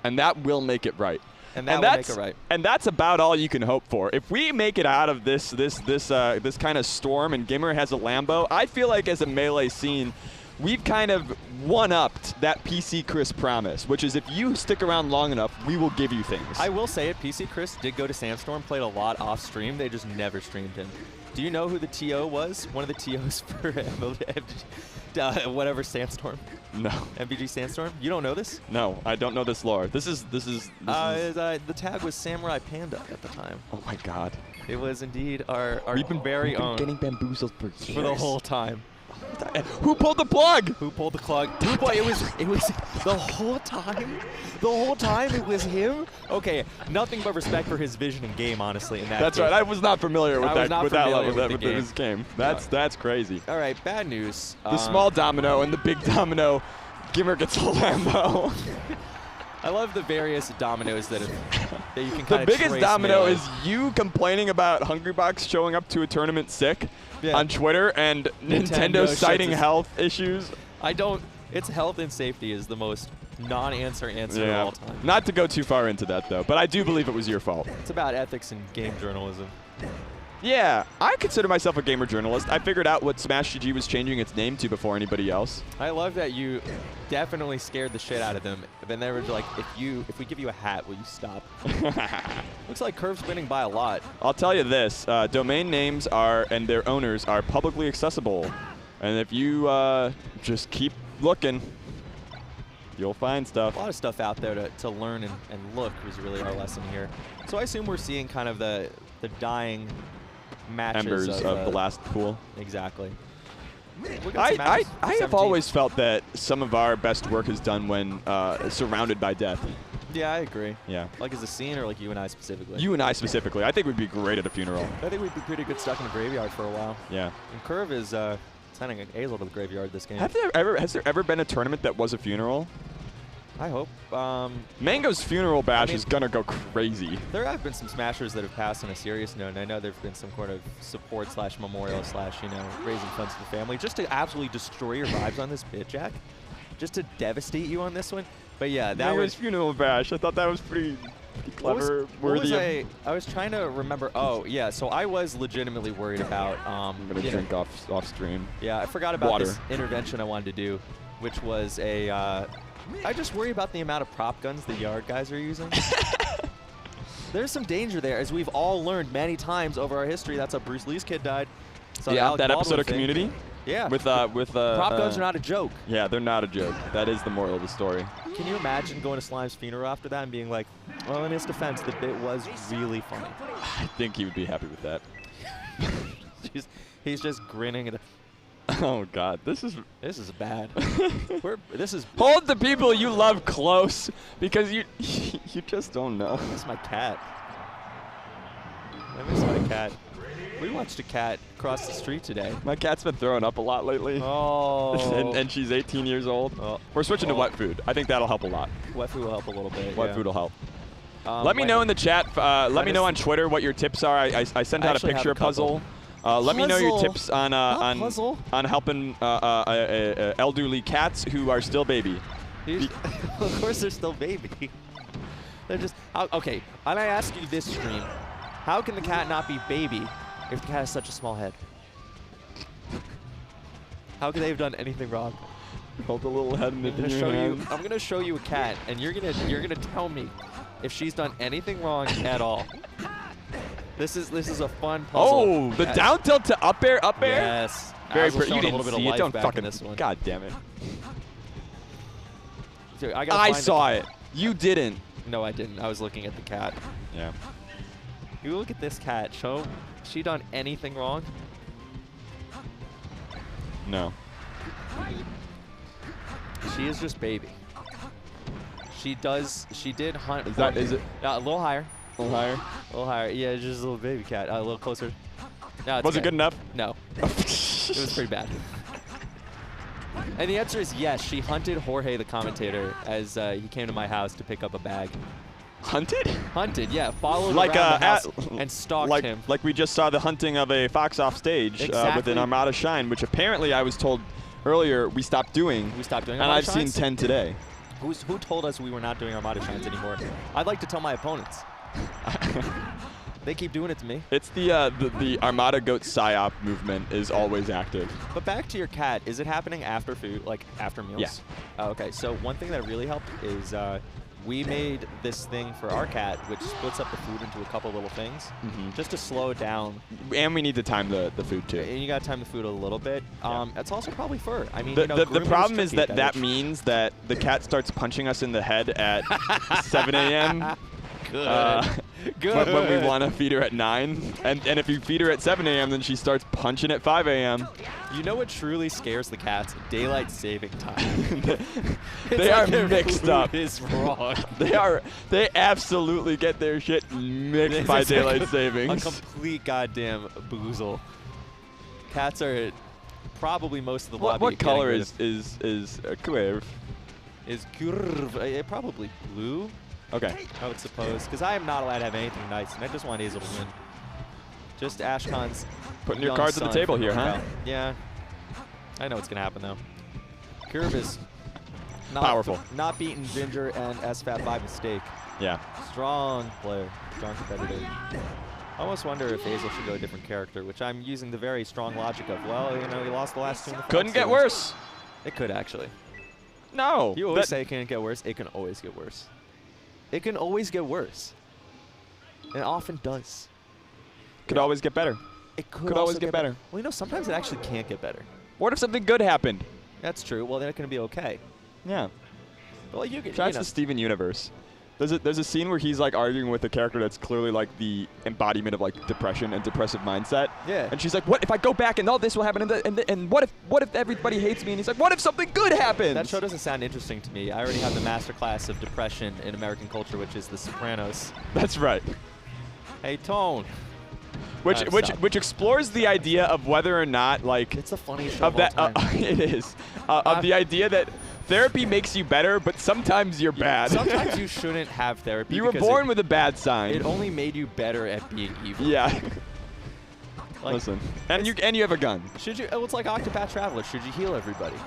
And that will make it right. And that will make it right. And that's about all you can hope for. If we make it out of this kind of storm and Gimmer has a Lambo, I feel like as a Melee scene, we've kind of one-upped that PC Chris promise, which is if you stick around long enough, we will give you things. I will say it, PC Chris did go to Sandstorm, played a lot off-stream. They just never streamed him. Do you know who the TO was? One of the TOs for whatever Sandstorm? No. MVG Sandstorm? You don't know this? No, I don't know this lore. This is the tag was Samurai Panda at the time. Oh my God. It was indeed our we've been getting bamboozled for the whole time. Who pulled the plug? Who pulled the plug? Boy, it was the whole time. The whole time it was him. Okay, nothing but respect for his vision and game, honestly. In that That's game. right. I was not familiar with this game. That's crazy. All right, bad news. The small domino and the big domino. Gimmer gets a Lambo. I love the various dominoes that you can kind The of biggest domino Melee. is you complaining about Hungrybox showing up to a tournament sick on Twitter and Nintendo citing health issues. It's health and safety is the most non-answer answer of all time. Not to go too far into that, though, but I do believe it was your fault. It's about ethics and game journalism. Yeah, I consider myself a gamer journalist. I figured out what Smash GG was changing its name to before anybody else. I love that you definitely scared the shit out of them. Then they were like, if we give you a hat, will you stop? Looks like Kürv's winning by a lot. I'll tell you this, domain names and their owners are publicly accessible. And if you just keep looking, you'll find stuff. A lot of stuff out there to learn and look is really our lesson here. So I assume we're seeing kind of the dying matches embers of the last pool. Exactly. I have always felt that some of our best work is done when surrounded by death. Yeah, I agree. Yeah. Like as a scene or like you and I specifically? You and I specifically. I think we'd be great at a funeral. I think we'd be pretty good stuck in the graveyard for a while. Yeah. And Kürv is sending an Azel to the graveyard this game. Has there ever been a tournament that was a funeral? I hope. Mango's funeral bash is gonna go crazy. There have been some smashers that have passed on a serious note, and I know there have been some kind of support / memorial / raising funds for the family. Just to absolutely destroy your vibes on this bit, Jack. Just to devastate you on this one. But yeah, that Mango's funeral bash. I thought that was pretty clever, worthy. I was trying to remember. Oh yeah, so I was legitimately worried about. I'm gonna drink off stream. Yeah, I forgot about water. This intervention I wanted to do, which was a. I just worry about the amount of prop guns the Yard guys are using. There's some danger there, as we've all learned many times over our history. That's how Bruce Lee's kid died. So yeah, that episode of Community. Yeah. With prop guns are not a joke. Yeah, they're not a joke. That is the moral of the story. Can you imagine going to Slime's funeral after that and being like, well, in his defense, the bit was really funny. I think he would be happy with that. He's just grinning at. Oh God, this is bad. Hold the people you love close, because you just don't know. I miss my cat. I miss my cat. We watched a cat cross the street today. My cat's been throwing up a lot lately. Oh. and she's 18 years old. Oh. We're switching to wet food. I think that'll help a lot. Wet food will help a little bit. Wet food will help. Let me know in the chat. Let me know on Twitter what your tips are. I sent out a picture puzzle. Let me know your tips on helping elderly cats who are still baby. Of course, they're still baby. They're just okay. And I ask you this stream: how can the cat not be baby if the cat has such a small head? How could they have done anything wrong? Hold the little head in the I'm gonna show you a cat, and you're gonna tell me if she's done anything wrong at all. This is a fun puzzle. Oh, the down tilt to up air, up air. Yes. Very pretty. You didn't see it. Don't fucking this one. God damn it. Dude, I saw it. You didn't. No, I didn't. I was looking at the cat. Yeah. You look at this cat. She done anything wrong? No. She is just baby. She did hunt. Is it? A little higher. A little higher? A little higher. Yeah, just a little baby cat. A little closer. No, Was it good enough? No. It was pretty bad. And the answer is yes. She hunted Jorge, the commentator, as he came to my house to pick up a bag. Hunted? Hunted, yeah. Followed like around the house and stalked him. Like we just saw the hunting of a fox off stage with an Armada Shine, which apparently I was told earlier we stopped doing. We stopped doing and Armada I've Shines? seen 10 today. Who told us we were not doing Armada Shines anymore? I'd like to tell my opponents. They keep doing it to me. It's the Armada Goat PsyOp movement is always active. But back to your cat, is it happening after food, like after meals? Yeah. Oh, okay, so one thing that really helped is we made this thing for our cat, which splits up the food into a couple little things, just to slow it down. And we need to time the food too. And you got to time the food a little bit. It's also probably fur. I mean, the problem is that means that the cat starts punching us in the head at 7 a.m. Good. When we want to feed her at 9. And if you feed her at 7 a.m., then she starts punching at 5 a.m. You know what truly scares the cats? Daylight saving time. They are mixed up. Is wrong. They absolutely get their shit mixed by daylight savings. A complete goddamn boozle. Cats are probably most of the lobby. What color is Kürv? Is Kürv probably blue? Okay. I would suppose, because I am not allowed to have anything nice, and I just want Azel to win. Just Ashkan's putting your cards on the table here, huh? Yeah. I know what's gonna happen though. Kürv is powerful. Not beating Ginger and SFAT by mistake. Yeah. Strong player, strong competitor. I almost wonder if Azel should go a different character, which I'm using the very strong logic of, well, you know, he lost the last 2 in the Couldn't get worse. It could actually. No. You always say it can't get worse. It can always get worse. It can always get worse. It often does. Could always get better. It could always get better. Well, you know, sometimes it actually can't get better. What if something good happened? That's true. Well, then it can be okay. Yeah. Well, you can. That's the Steven universe. There's a scene where he's like arguing with a character that's clearly like the embodiment of like depression and depressive mindset. Yeah. And she's like, "What if I go back and all this will happen? And what if everybody hates me?" And he's like, "What if something good happens?" That show doesn't sound interesting to me. I already have the masterclass of depression in American culture, which is The Sopranos. That's right. Hey, Tone. Which explores the idea of whether or not like it's a funny show of that it is of the idea that therapy makes you better, but sometimes you're bad. Sometimes you shouldn't have therapy. You were born with a bad sign. It only made you better at being evil. Yeah. Like, listen, and you have a gun. Should you? Oh, it's like Octopath Traveler. Should you heal everybody?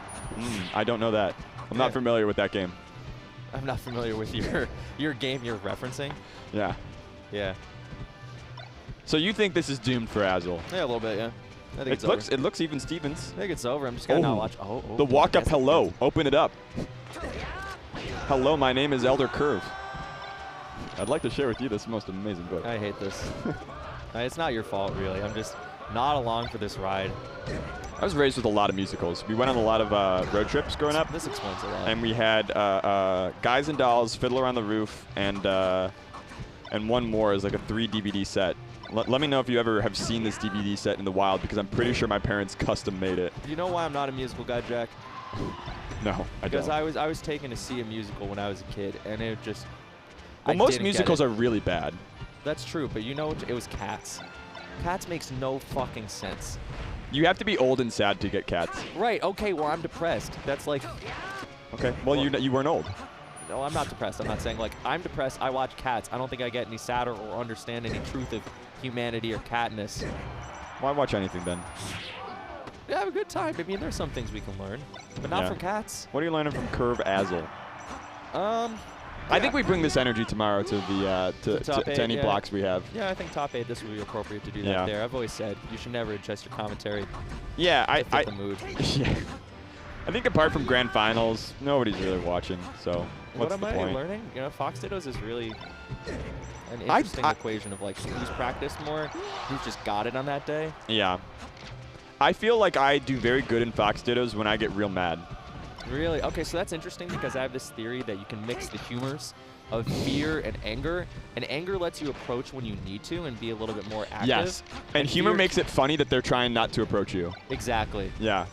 I don't know that. I'm not familiar with that game. I'm not familiar with your game you're referencing. Yeah. Yeah. So you think this is doomed for Azel? Yeah, a little bit, yeah. I think it looks even Stevens. I think it's over. I'm just gonna not watch. The walk up hello. Open it up. Hello, my name is Elder Kürv. I'd like to share with you this most amazing book. I hate this. It's not your fault, really. I'm just not along for this ride. I was raised with a lot of musicals. We went on a lot of road trips growing up. This explains a lot. And we had Guys and Dolls, Fiddler on the Roof, and one more is like a 3 DVD set. Let me know if you ever have seen this DVD set in the wild, because I'm pretty sure my parents custom made it. You know why I'm not a musical guy, Jack? No, I don't. Because I was taken to see a musical when I was a kid, and it just. Well, most musicals are really bad. That's true, but you know, it was Cats. Cats makes no fucking sense. You have to be old and sad to get Cats. Right. Okay. Well, I'm depressed. That's like. Okay. Well, you weren't old. no, I'm not depressed. I'm not saying like I'm depressed. I watch cats. I don't think I get any sadder or understand any truth of humanity or catness. Why watch anything then? Yeah, have a good time. I mean, there's some things we can learn, but not from cats. What are you learning from Kürv Azel? I think we bring this energy tomorrow to the to any blocks we have. Yeah, I think top 8. This would be appropriate to do that there. I've always said you should never adjust your commentary. Yeah, to fit the mood. Yeah. I think apart from grand finals, nobody's really watching. So what's the point? What am I learning? You know, Fox Dittos is really an interesting equation of like who's practiced more, who's just got it on that day. Yeah. I feel like I do very good in Fox Dittos when I get real mad. Really? Okay, so that's interesting because I have this theory that you can mix the humors of fear and anger lets you approach when you need to and be a little bit more active. Yes, and humor makes it funny that they're trying not to approach you. Exactly. Yeah.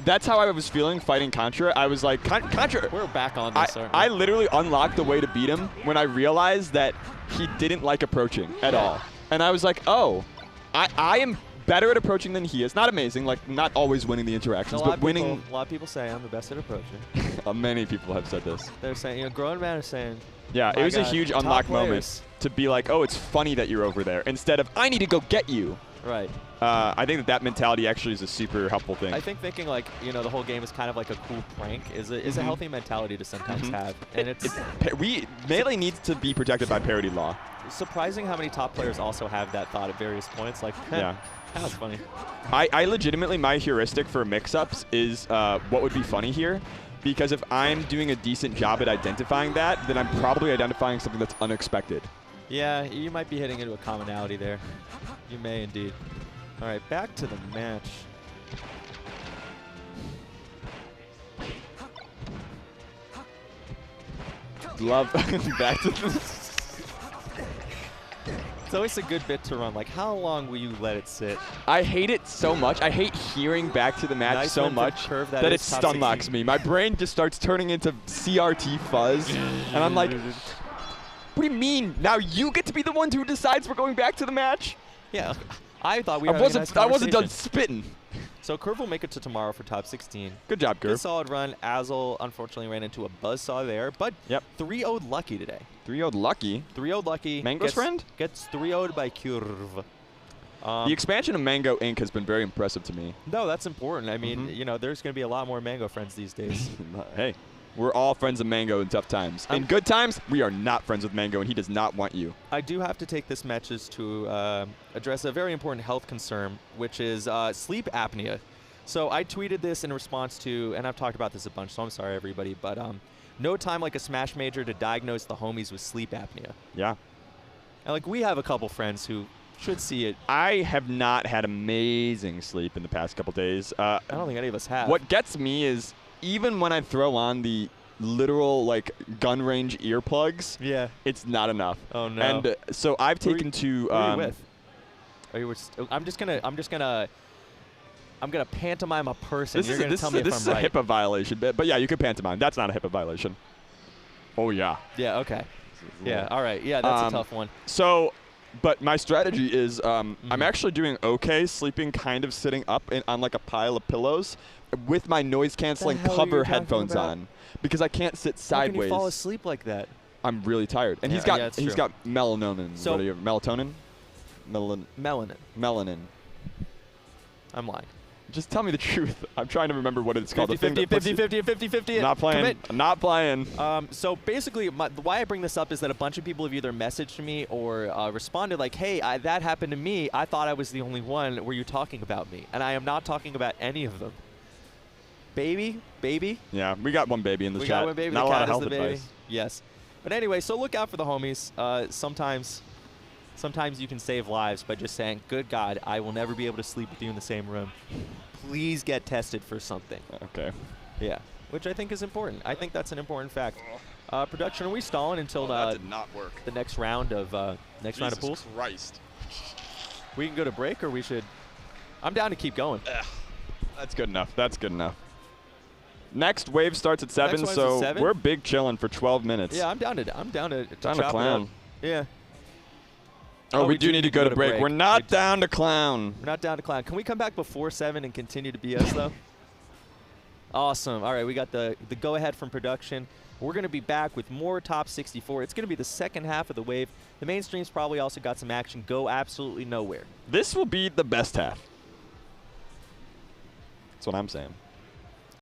That's how I was feeling fighting Contra. I was like, Contra. We're back on this, aren't we? I literally unlocked the way to beat him when I realized that he didn't like approaching at all. And I was like, oh, I am better at approaching than he is. Not amazing, like not always winning the interactions, but winning. A lot of people say I'm the best at approaching. Many people have said this. They're saying, you know, grown men are saying. Yeah, it was a huge unlock moment to be like, oh, it's funny that you're over there, instead of I need to go get you. Right. I think that mentality actually is a super helpful thing. I think thinking like, you know, the whole game is kind of like a cool prank is a healthy mentality to sometimes have. And Melee needs to be protected by parity law. Surprising how many top players also have that thought at various points. Like, yeah. That's funny. I legitimately, my heuristic for mix-ups is what would be funny here. Because if I'm doing a decent job at identifying that, then I'm probably identifying something that's unexpected. Yeah, you might be hitting into a commonality there. You may indeed. All right, back to the match. Love back to the. It's always a good bit to run. Like, how long will you let it sit? I hate it so much. I hate hearing back to the match so much that it stun locks me. My brain just starts turning into CRT fuzz. And I'm like, what do you mean? Now you get to be the one who decides we're going back to the match? Yeah. I thought we were I wasn't done spitting. So Kürv will make it to tomorrow for top 16. Good job, Kürv. Good solid run. Azel unfortunately ran into a buzzsaw there, but 3-0'd Lucky today. 3-0'd Lucky? 3-0'd Lucky. Mango's friend? Gets 3-0'd by Kürv. The expansion of Mango Inc. has been very impressive to me. No, that's important. I mean, you know, there's going to be a lot more Mango friends these days. Hey, we're all friends of Mango in tough times. In good times, we are not friends with Mango, and he does not want you. I do have to take this match to address a very important health concern, which is sleep apnea. So I tweeted this in response to, and I've talked about this a bunch, so I'm sorry, everybody, but no time like a Smash Major to diagnose the homies with sleep apnea. Yeah. And, like, we have a couple friends who should see it. I have not had amazing sleep in the past couple days. I don't think any of us have. What gets me is even when I throw on the literal, like, gun range earplugs, it's not enough. Oh, no. And so I've taken to... Who are you with? I'm gonna pantomime a person. You're gonna tell me if I'm right. This is a HIPAA violation, but yeah, you could pantomime. That's not a HIPAA violation. Oh yeah. Yeah. Okay. Yeah. All right. Yeah, that's a tough one. So, but my strategy is I'm actually doing okay sleeping, kind of sitting up on like a pile of pillows with my noise canceling cover headphones on because I can't sit sideways. How can you fall asleep like that? I'm really tired, and he's got melatonin. So melatonin. Melanin. I'm lying. Just tell me the truth. I'm trying to remember what it's called. 50-50. Not playing. Not playing. So basically, why I bring this up is that a bunch of people have either messaged me or responded like, hey, that happened to me. I thought I was the only one. Were you talking about me? And I am not talking about any of them. Baby? Yeah, we got one baby in the chat. We got one baby. Not a lot of health advice. advice. Yes. But anyway, so look out for the homies. Sometimes you can save lives by just saying, good God, I will never be able to sleep with you in the same room. Please get tested for something. Okay. Yeah, which I think is important. I think that's an important fact. Production, are we stalling until that did not work. The next round of round of pools? Jesus Christ. We can go to break, or we should... I'm down to keep going. That's good enough. That's good enough. Next wave starts at 7, so we're big chilling for 12 minutes. Yeah, I'm down to clown. Yeah. Oh, we do need to go to break. We're not down to clown. We're not down to clown. Can we come back before 7 and continue to BS, though? Awesome. All right, we got the go-ahead from production. We're going to be back with more Top 64. It's going to be the second half of the wave. The main stream's probably also got some action. Go absolutely nowhere. This will be the best half. That's what I'm saying.